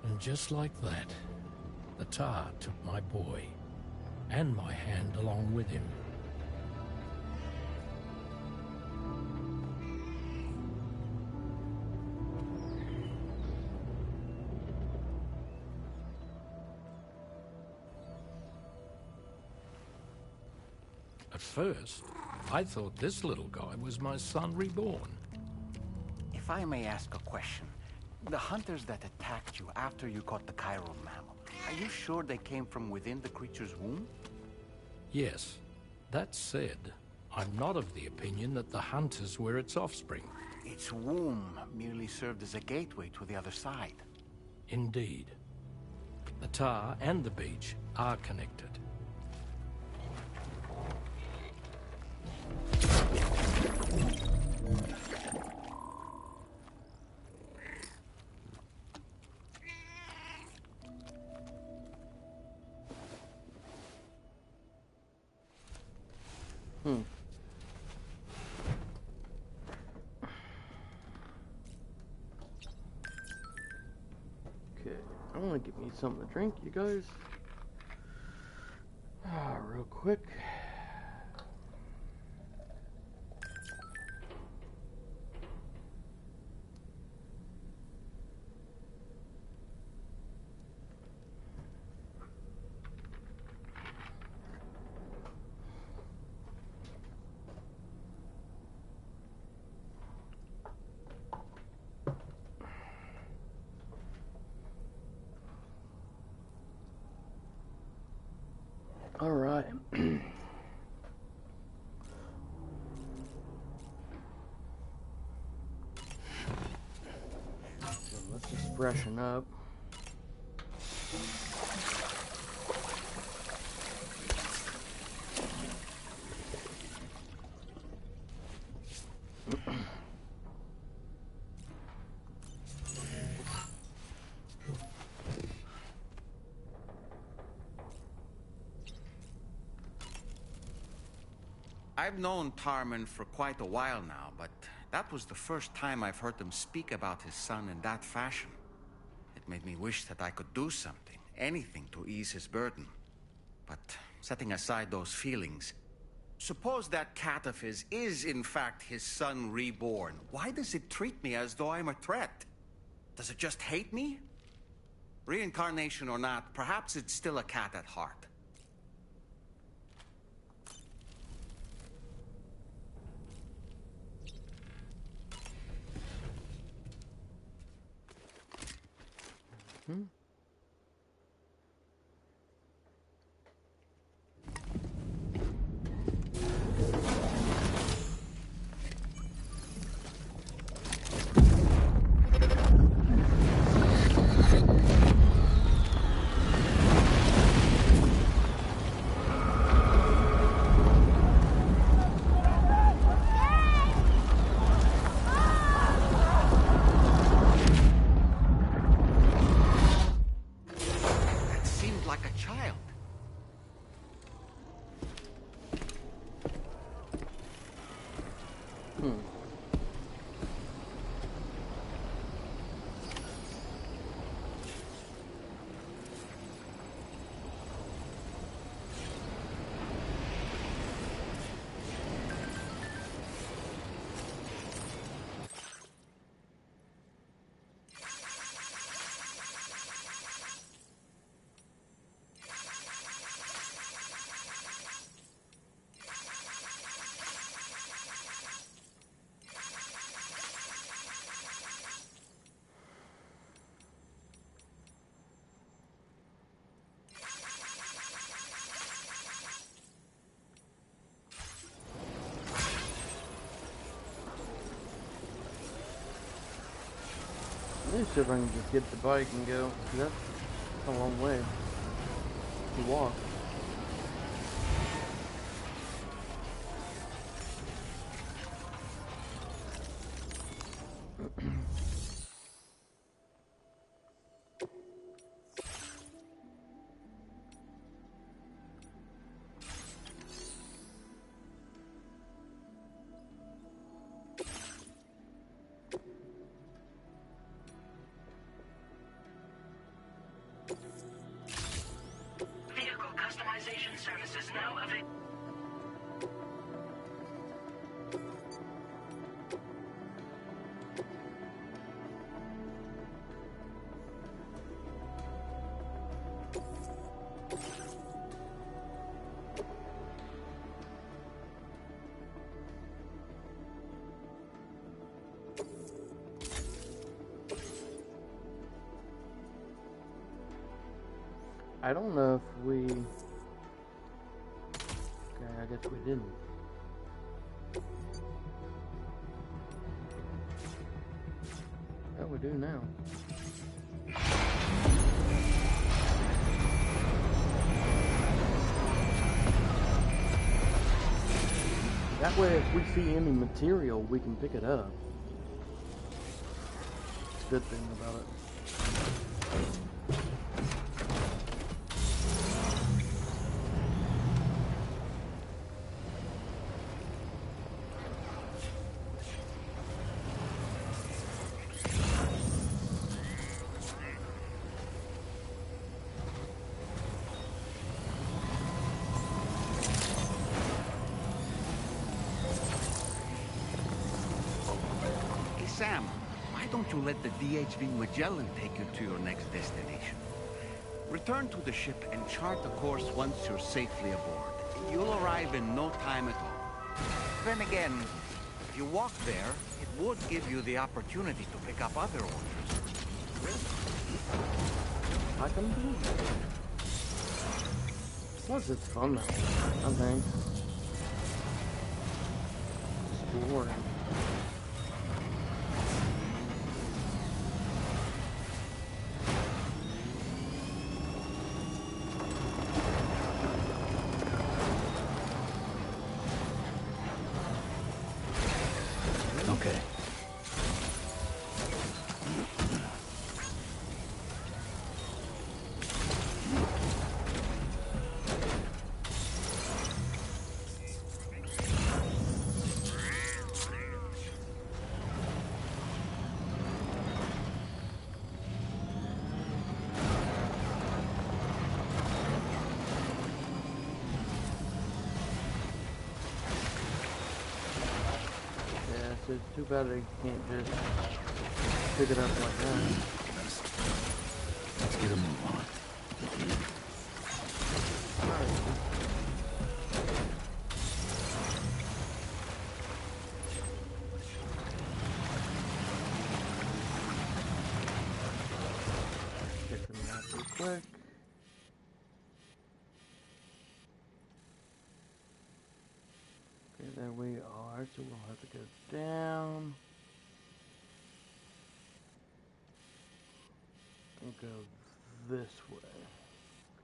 And just like that, the tar took my boy, and my hand along with him. At first, I thought this little guy was my son reborn. If I may ask a question, the hunters that attacked you after you caught the chiral mammal, are you sure they came from within the creature's womb? Yes. That said, I'm not of the opinion that the hunters were its offspring. Its womb merely served as a gateway to the other side. Indeed. The tar and the beach are connected. Okay, I want to get me something to drink, you guys. Real quick. All right. So let's just freshen up. I've known Tarman for quite a while now, but that was the first time I've heard him speak about his son in that fashion. It made me wish that I could do something, anything to ease his burden. But setting aside those feelings, suppose that cat of his is in fact his son reborn. Why does it treat me as though I'm a threat? Does it just hate me? Reincarnation or not, perhaps it's still a cat at heart. Let me see if I can just get the bike and go. That's a long way to walk. Vehicle customization services now available. I don't know if we... Okay, I guess we didn't. Oh, we do now. That way, if we see any material, we can pick it up. It's a good thing about it. Sam, why don't you let the DHV Magellan take you to your next destination? Return to the ship and chart the course once you're safely aboard. You'll arrive in no time at all. Then again, if you walk there, it would give you the opportunity to pick up other orders. I can do it. Plus, it's fun though, I think. Exploring. Okay. It's too bad they can't just pick it up like that. Let's get a move on. Get the map real quick. Okay, there we are, so we'll have to go down. And go this way.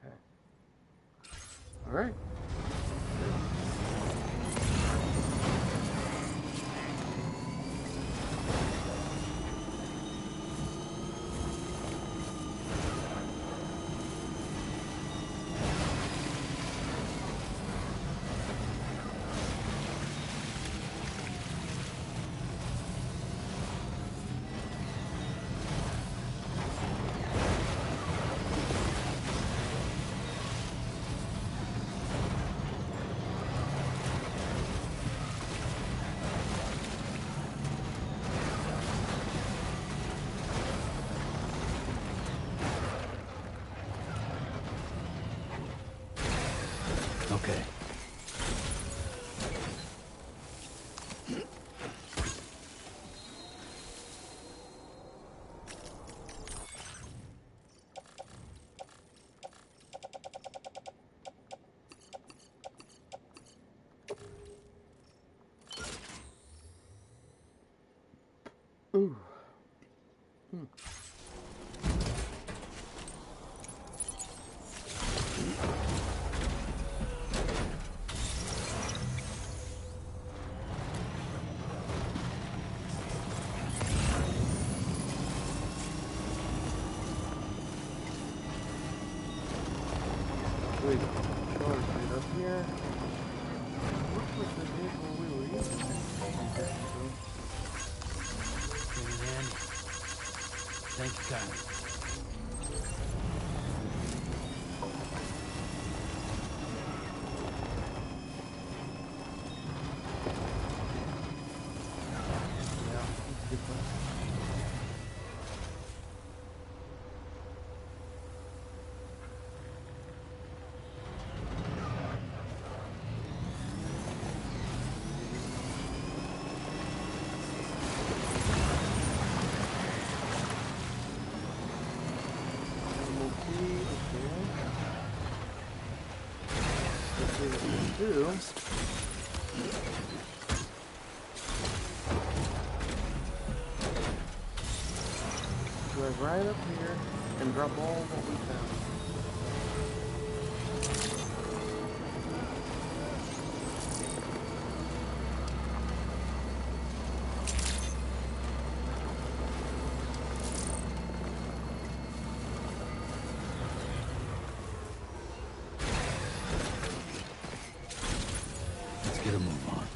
Okay. Alright. Okay. Ooh. Wait, charge right up here. What was the vehicle we were using? Came in handy. Thank you, kindly. Yeah, let's get that. Drive right up here and drop all what we found. Let's get a move on.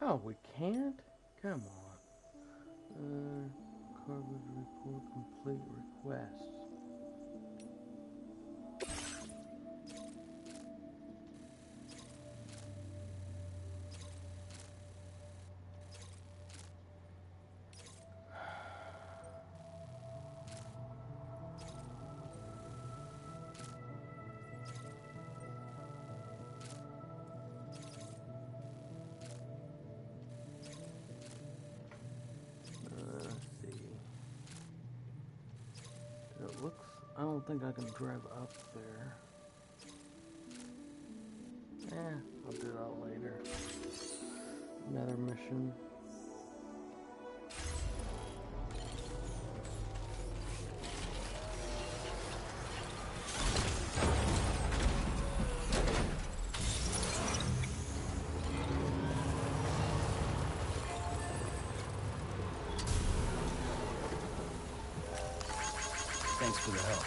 Oh, we can't? Come on. Corbett report complete requests. It looks, I don't think I can drive up there. I'll do that later. Another mission. Thanks for the help.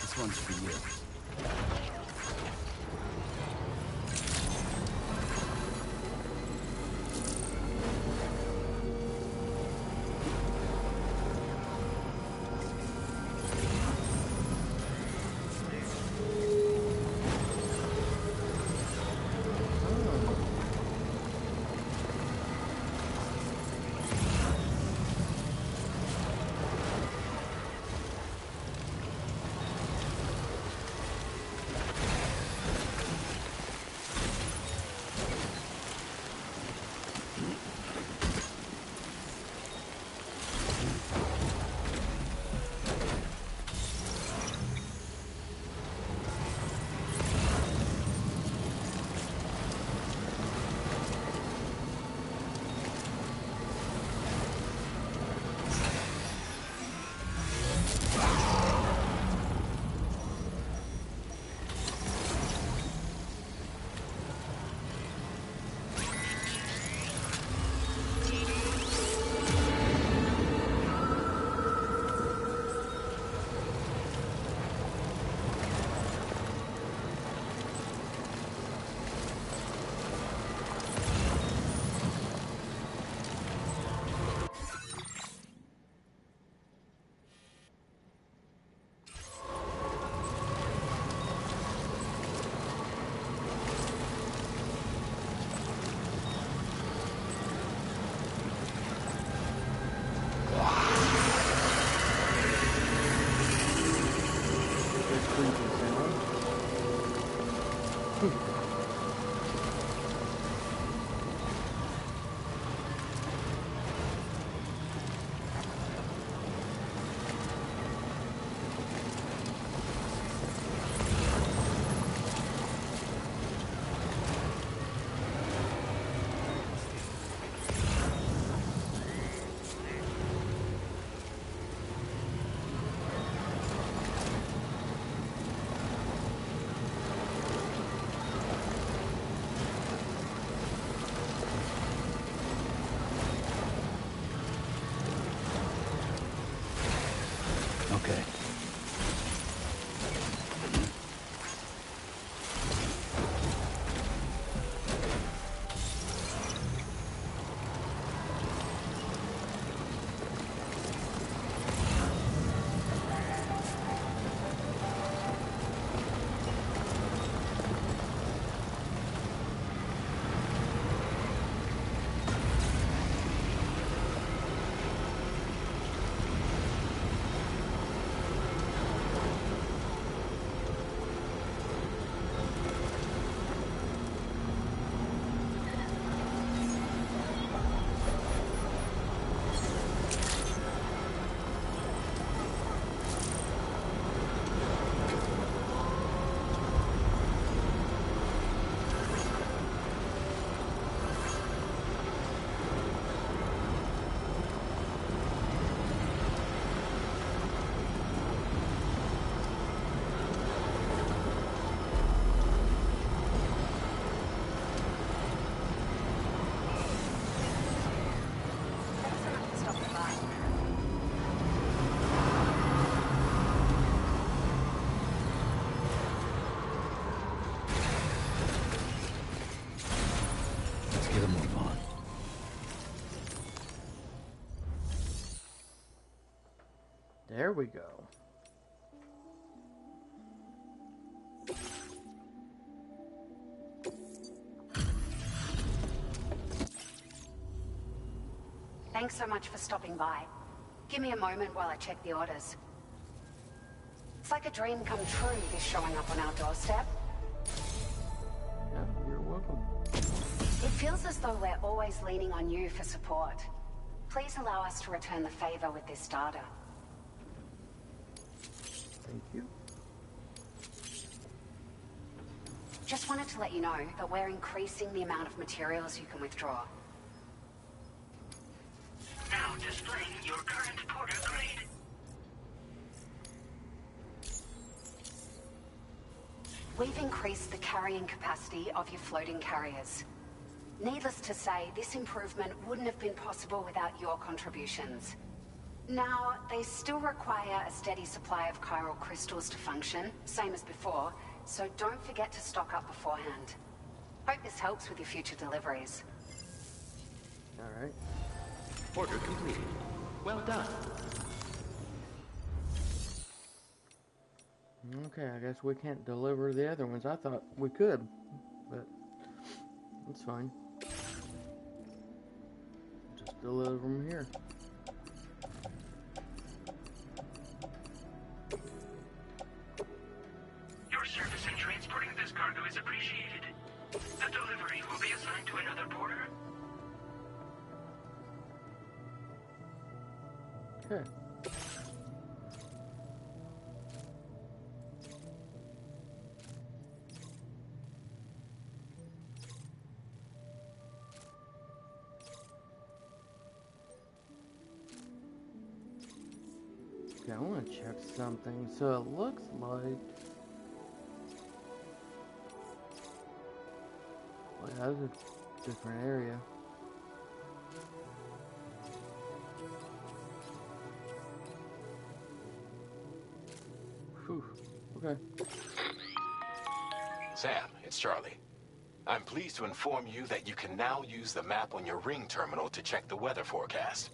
This one's for you. There we go. Thanks so much for stopping by. Give me a moment while I check the orders. It's like a dream come true, this showing up on our doorstep. Yeah, you're welcome. It feels as though we're always leaning on you for support. Please allow us to return the favor with this data. Thank you. Just wanted to let you know that we're increasing the amount of materials you can withdraw. Now displaying your current porter grade. We've increased the carrying capacity of your floating carriers. Needless to say, this improvement wouldn't have been possible without your contributions. Now, they still require a steady supply of chiral crystals to function, same as before, so don't forget to stock up beforehand. Hope this helps with your future deliveries. Alright. Order completed. Well done. Okay, I guess we can't deliver the other ones. I thought we could, but it's fine. Just deliver them here. Your service in transporting this cargo is appreciated. The delivery will be assigned to another porter. Okay. Okay, I want to check something. So it looks like... Well, that's a different area. Whew. Okay. Sam, it's Charlie. I'm pleased to inform you that you can now use the map on your ring terminal to check the weather forecast.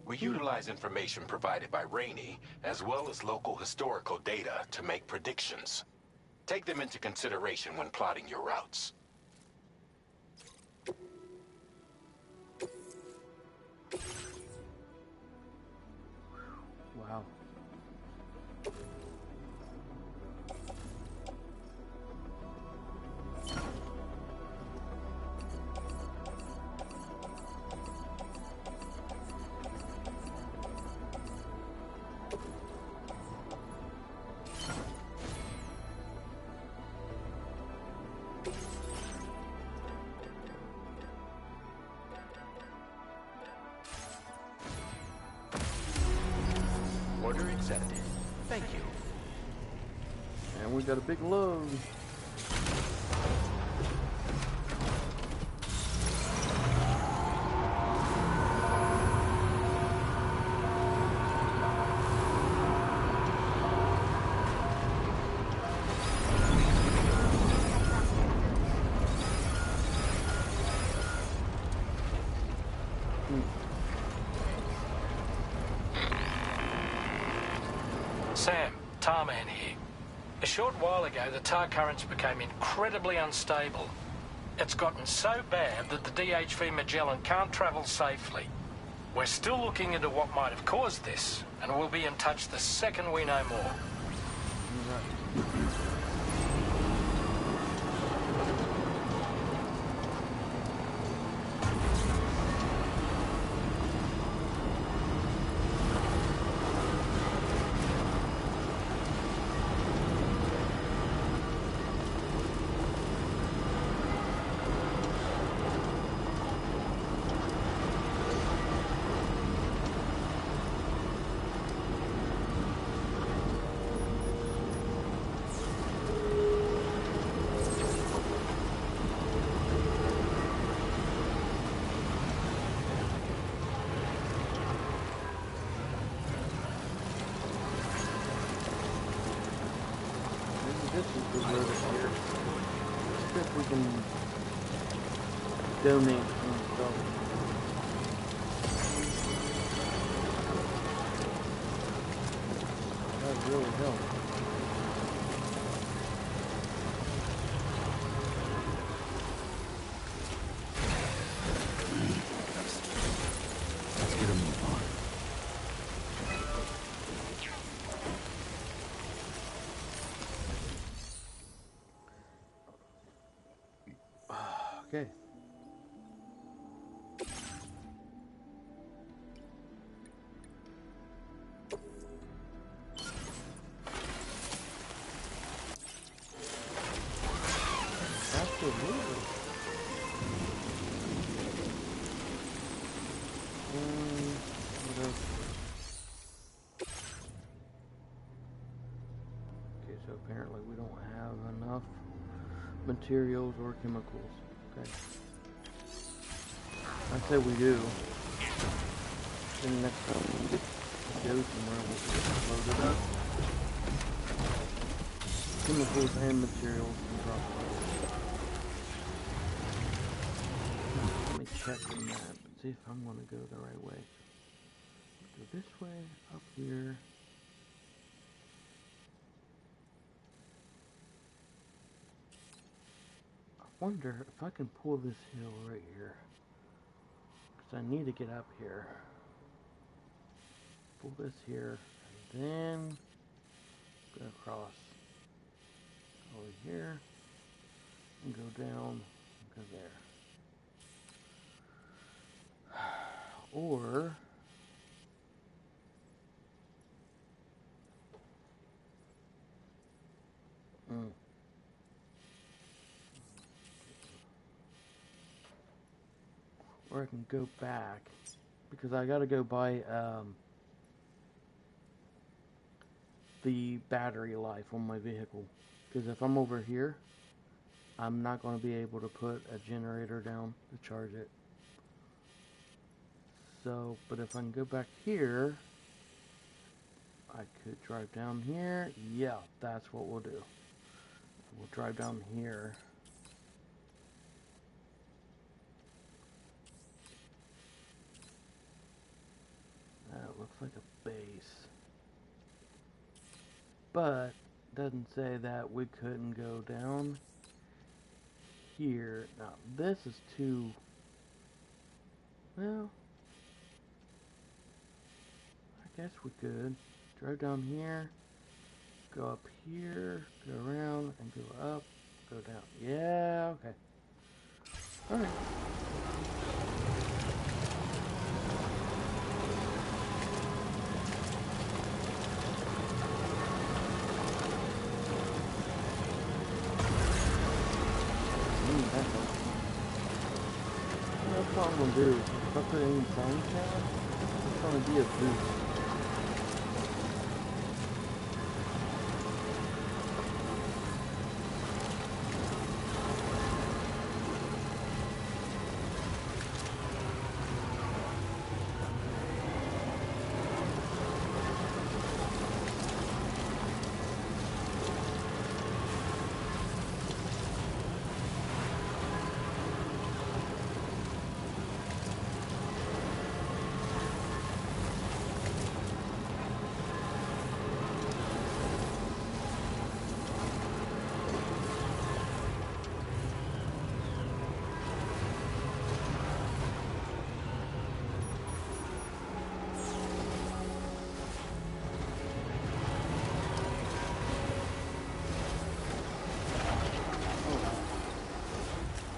We utilize information provided by Rainey, as well as local historical data, to make predictions. Take them into consideration when plotting your routes. Wow. Order accepted. Thank you. And we got a big load. Sam, Tarman here. A short while ago, the tar currents became incredibly unstable. It's gotten so bad that the DHV Magellan can't travel safely. We're still looking into what might have caused this, and we'll be in touch the second we know more. This is the road up here. See if we can donate some stuff. really help. Let's get a move on. Okay. Absolutely. What else? Okay, so apparently we don't have enough materials or chemicals. Okay. I'd say we do. Then next time we go somewhere, we'll get loaded up. Chemicals and materials and drop those. Let me check the map and see if I'm going to go the right way. Go this way, up here. I wonder if I can pull this hill right here. Because I need to get up here. Pull this here, and then go across over here, and go down, and go there. Or or I can go back, because I gotta go buy the battery life on my vehicle. Because if I'm over here, I'm not going to be able to put a generator down to charge it. So, but if I can go back here, I could drive down here. Yeah, that's what we'll do. We'll drive down here. That looks like a base. But doesn't say that we couldn't go down here. Now this is too, well, I guess we could drive down here, go up here, go around, and go up, go down. Yeah, okay. Alright. That's what I'm going to do. If I put any sound down, it's going to be a boost.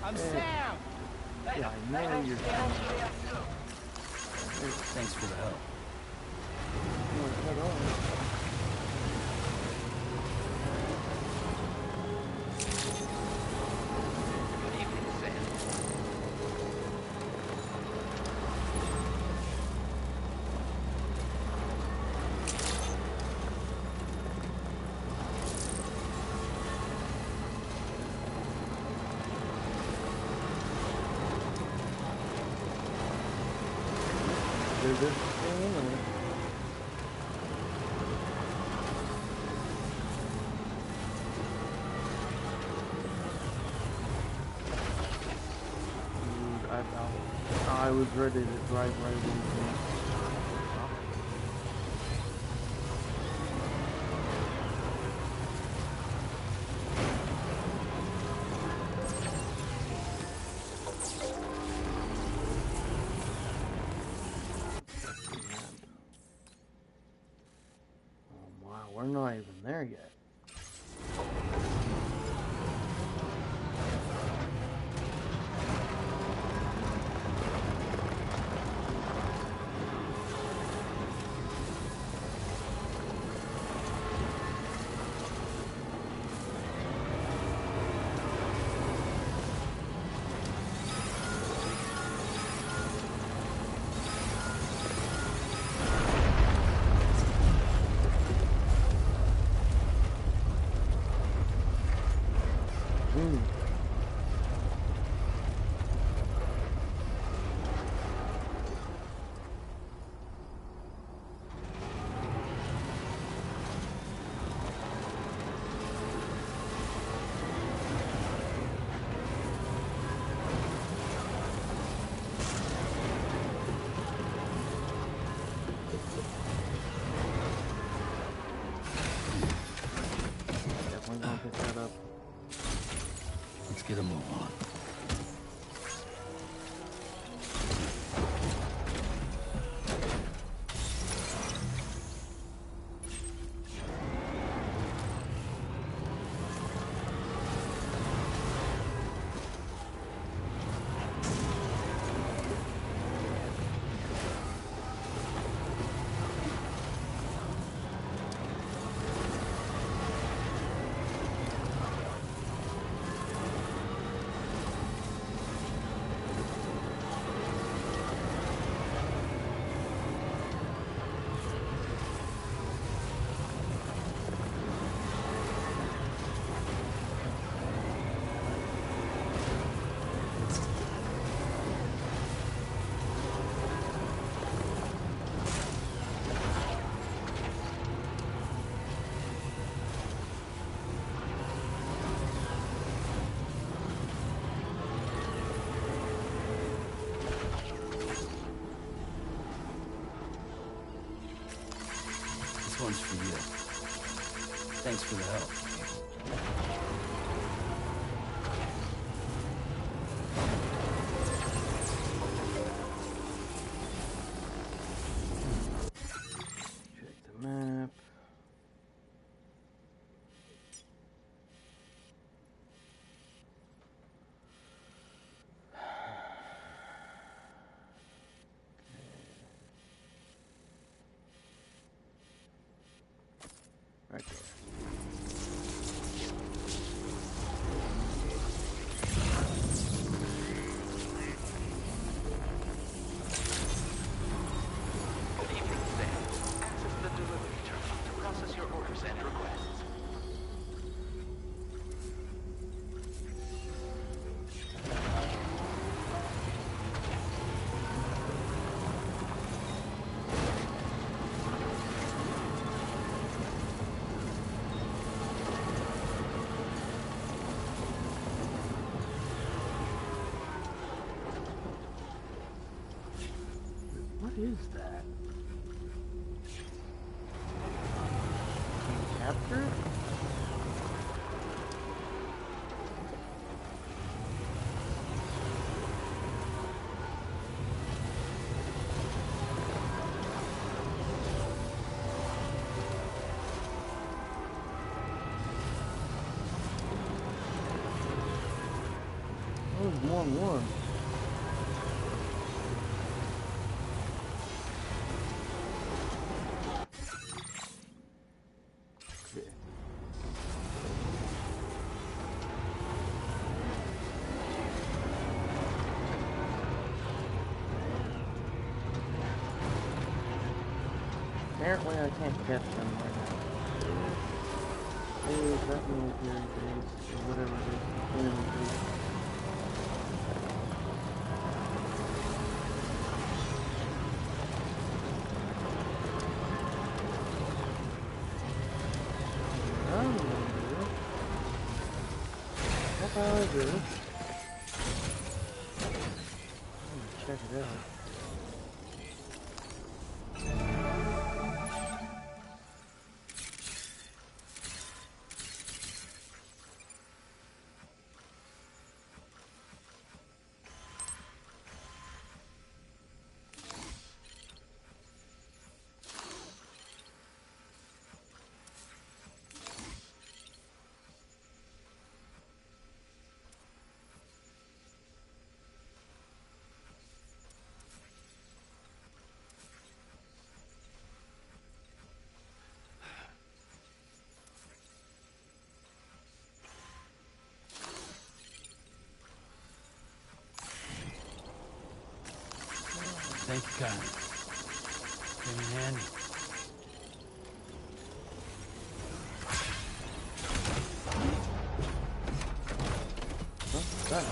I'm Sam! Yeah, I know you're Sam. Thanks for the help. Good evening, Sam. There's this thing in there. Dude, I was ready to drive right into it. there yet. Pick that up. Let's get a move on. This one's for you. Thanks for the help. Check the map. Right there. Good evening, Sam. Access the delivery terminal to process your orders and requests. What is that? Can you capture it? Oh, there's more and more. Apparently I can't catch them right now. Hey, is that military base or whatever it is? Enemy base. I'm gonna do it. That's how I do it. I'm gonna check it out. Nice kind. Came in handy. What's that?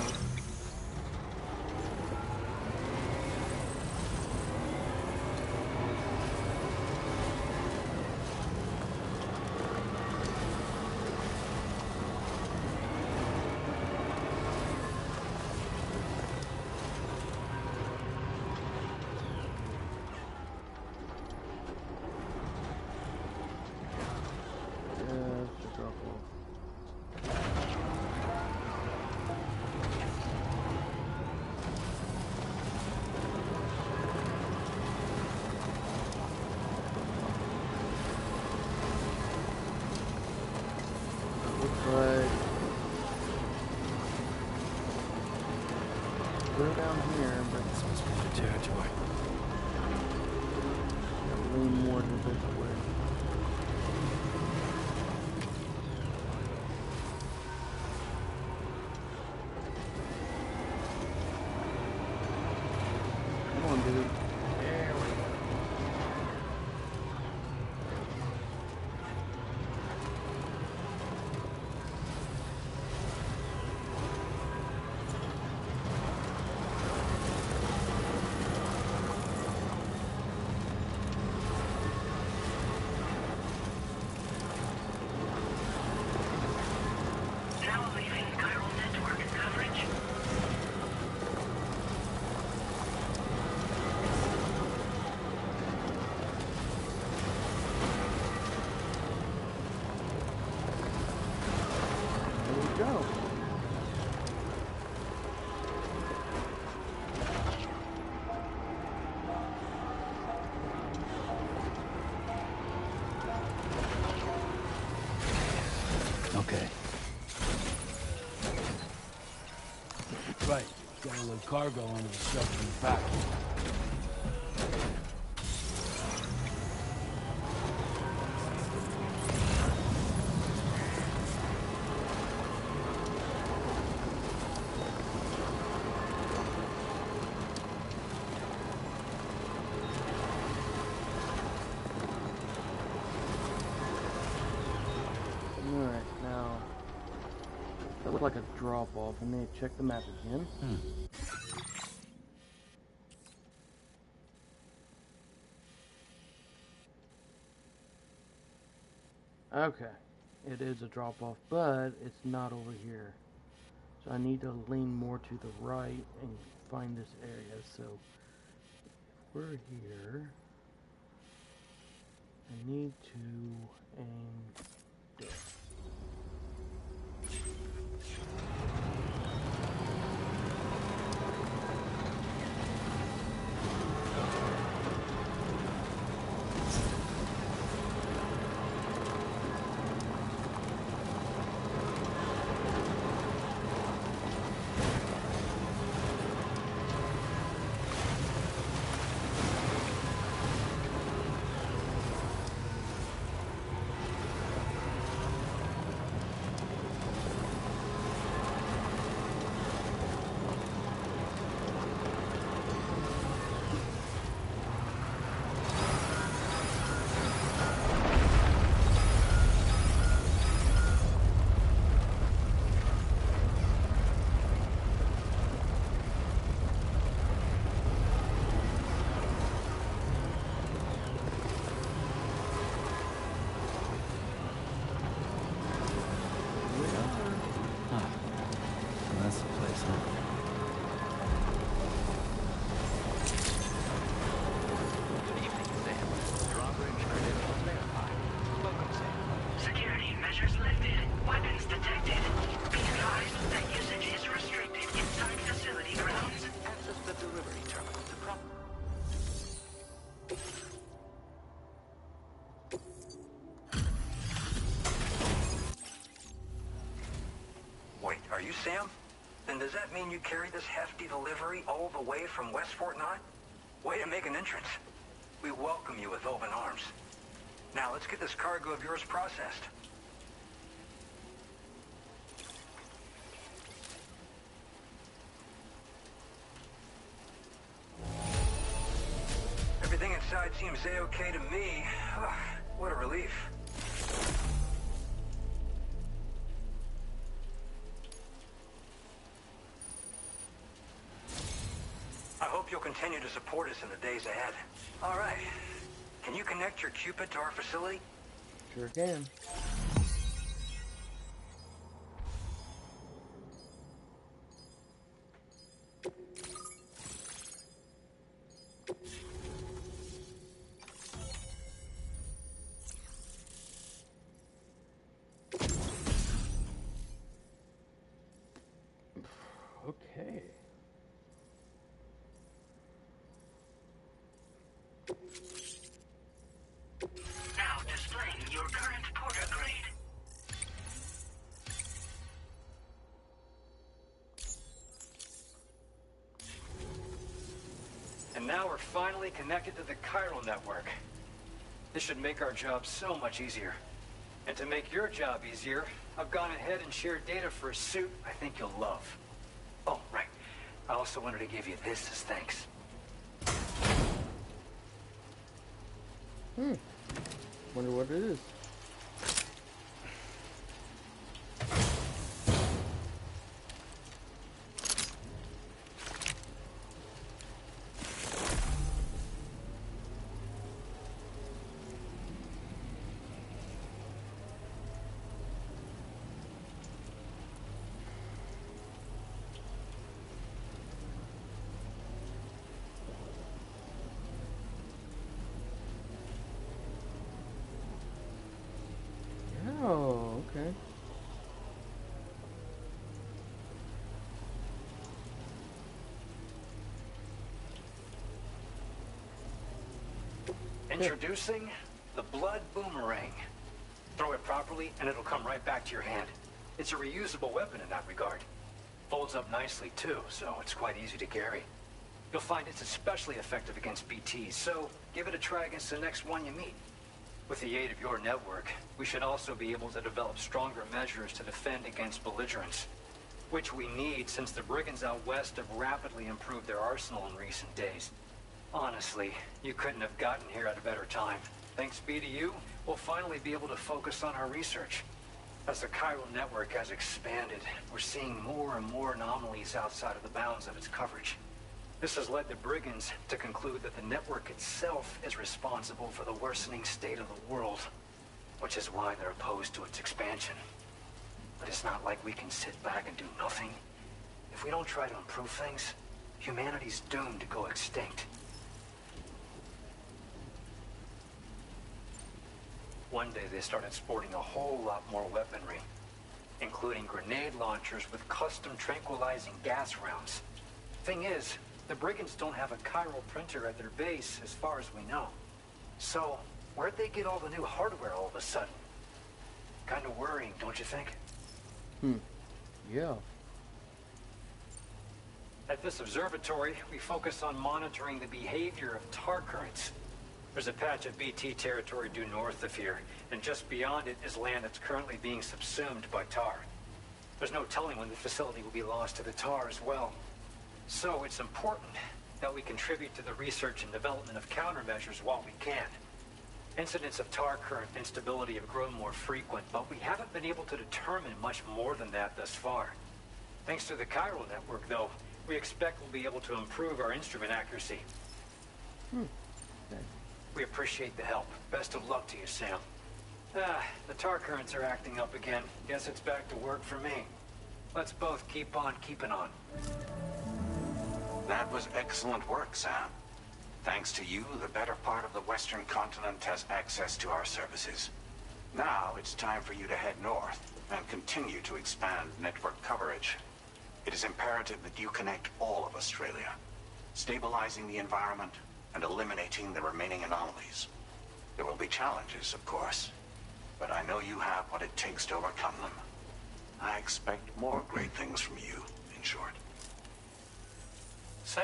We're down here, but this must be their territory. Lean more than this way. Come on, dude. There we go. Now leaving chiral network coverage. There we go. Okay. Right. Gotta load cargo onto the structure in the back. Alright, now that looked like a drop off. I may check the map again. Okay, it is a drop off, but it's not over here. So I need to lean more to the right and find this area. So if we're here, I need to aim there. That's the place, huh? Good evening, Sam. Drawbridge credentials verified. Welcome, Sam. Security measures lifted. Weapons detected. Be advised that usage is restricted inside facility grounds. Access the delivery terminal to prop. Wait, are you Sam? Then does that mean you carried this hefty delivery all the way from West Fort 9? Way to make an entrance. We welcome you with open arms. Now let's get this cargo of yours processed. side seems A-okay to me. What a relief. I hope you'll continue to support us in the days ahead. All right. Can you connect your Cupid to our facility? Sure can. Okay. Now displaying your current porter grade. And now we're finally connected to the chiral network. This should make our job so much easier. And to make your job easier, I've gone ahead and shared data for a suit I think you'll love. Oh, right. I also wanted to give you this as thanks. Wonder what it is. Oh, okay. Introducing the Blood Boomerang. Throw it properly and it'll come right back to your hand. It's a reusable weapon in that regard. Folds up nicely too, so it's quite easy to carry. You'll find it's especially effective against BTs, so give it a try against the next one you meet. With the aid of your network, we should also be able to develop stronger measures to defend against belligerents, which we need since the brigands out west have rapidly improved their arsenal in recent days. Honestly, you couldn't have gotten here at a better time. Thanks be to you, we'll finally be able to focus on our research. As the chiral network has expanded, we're seeing more and more anomalies outside of the bounds of its coverage. This has led the brigands to conclude that the network itself is responsible for the worsening state of the world, which is why they're opposed to its expansion. But it's not like we can sit back and do nothing. If we don't try to improve things, humanity's doomed to go extinct. One day they started sporting a whole lot more weaponry, including grenade launchers with custom tranquilizing gas rounds. Thing is, the brigands don't have a chiral printer at their base as far as we know. So, where'd they get all the new hardware all of a sudden? Kind of worrying, don't you think? Yeah. At this observatory, we focus on monitoring the behavior of tar currents. There's a patch of BT territory due north of here, and just beyond it is land that's currently being subsumed by tar. There's no telling when the facility will be lost to the tar as well. So it's important that we contribute to the research and development of countermeasures while we can. Incidents of tar current instability have grown more frequent, but we haven't been able to determine much more than that thus far. Thanks to the chiral network, though, we expect we'll be able to improve our instrument accuracy. Okay. We appreciate the help. Best of luck to you, Sam. The tar currents are acting up again. Guess it's back to work for me. Let's both keep on keeping on. That was excellent work, Sam. Thanks to you, the better part of the Western continent has access to our services. Now it's time for you to head north and continue to expand network coverage. It is imperative that you connect all of Australia, stabilizing the environment and eliminating the remaining anomalies. There will be challenges, of course, but I know you have what it takes to overcome them. I expect more great things from you, in short. Sam,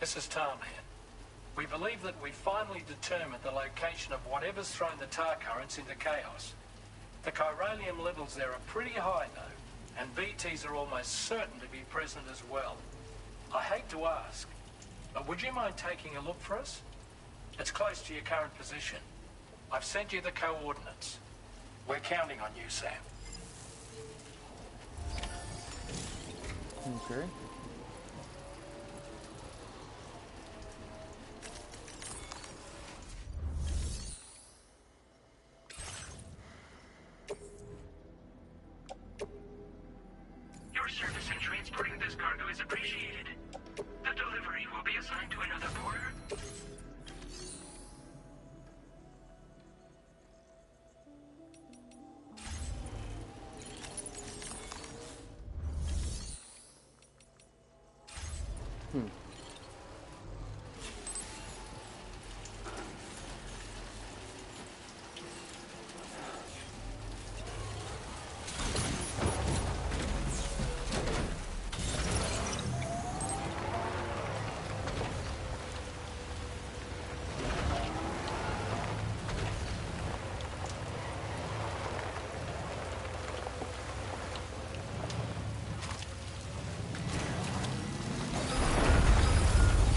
this is Tom here. We believe that we finally determined the location of whatever's thrown the tar currents into chaos. The chiralium levels there are pretty high, though, and BTs are almost certain to be present as well. I hate to ask, but would you mind taking a look for us? It's close to your current position. I've sent you the coordinates. We're counting on you, Sam. Okay. Your service in transporting this cargo is appreciated. The delivery will be assigned to another porter.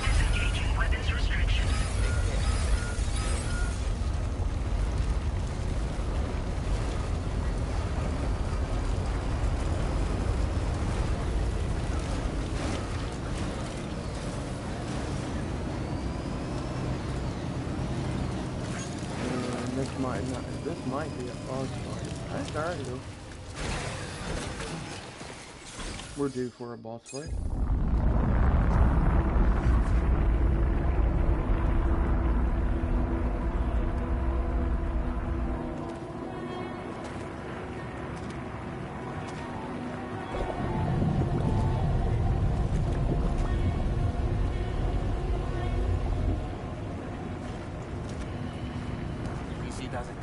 Disengaging weapons restriction. This might be a boss fight. That's alright though. We're due for a boss fight. PC doesn't.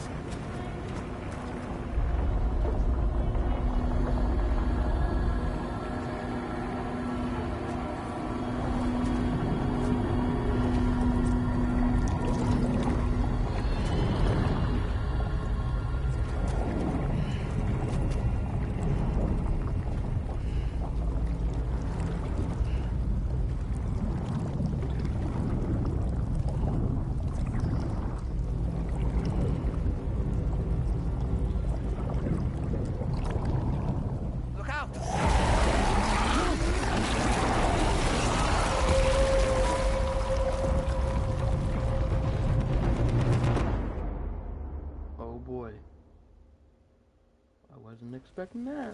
Look out! Oh boy. I wasn't expecting that.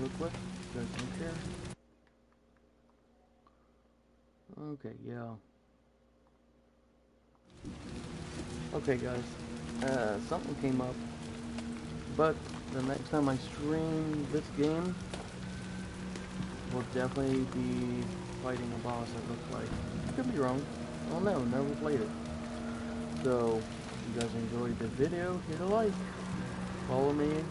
real quick. You guys don't care. Okay, yeah. Okay, guys. Something came up. But the next time I stream this game, we'll definitely be fighting a boss, it looks like. I could be wrong. I don't know, never played it. So, if you guys enjoyed the video, hit a like. Follow me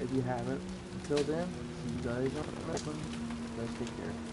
if you haven't. Until then, see you guys on the next one. You guys take care.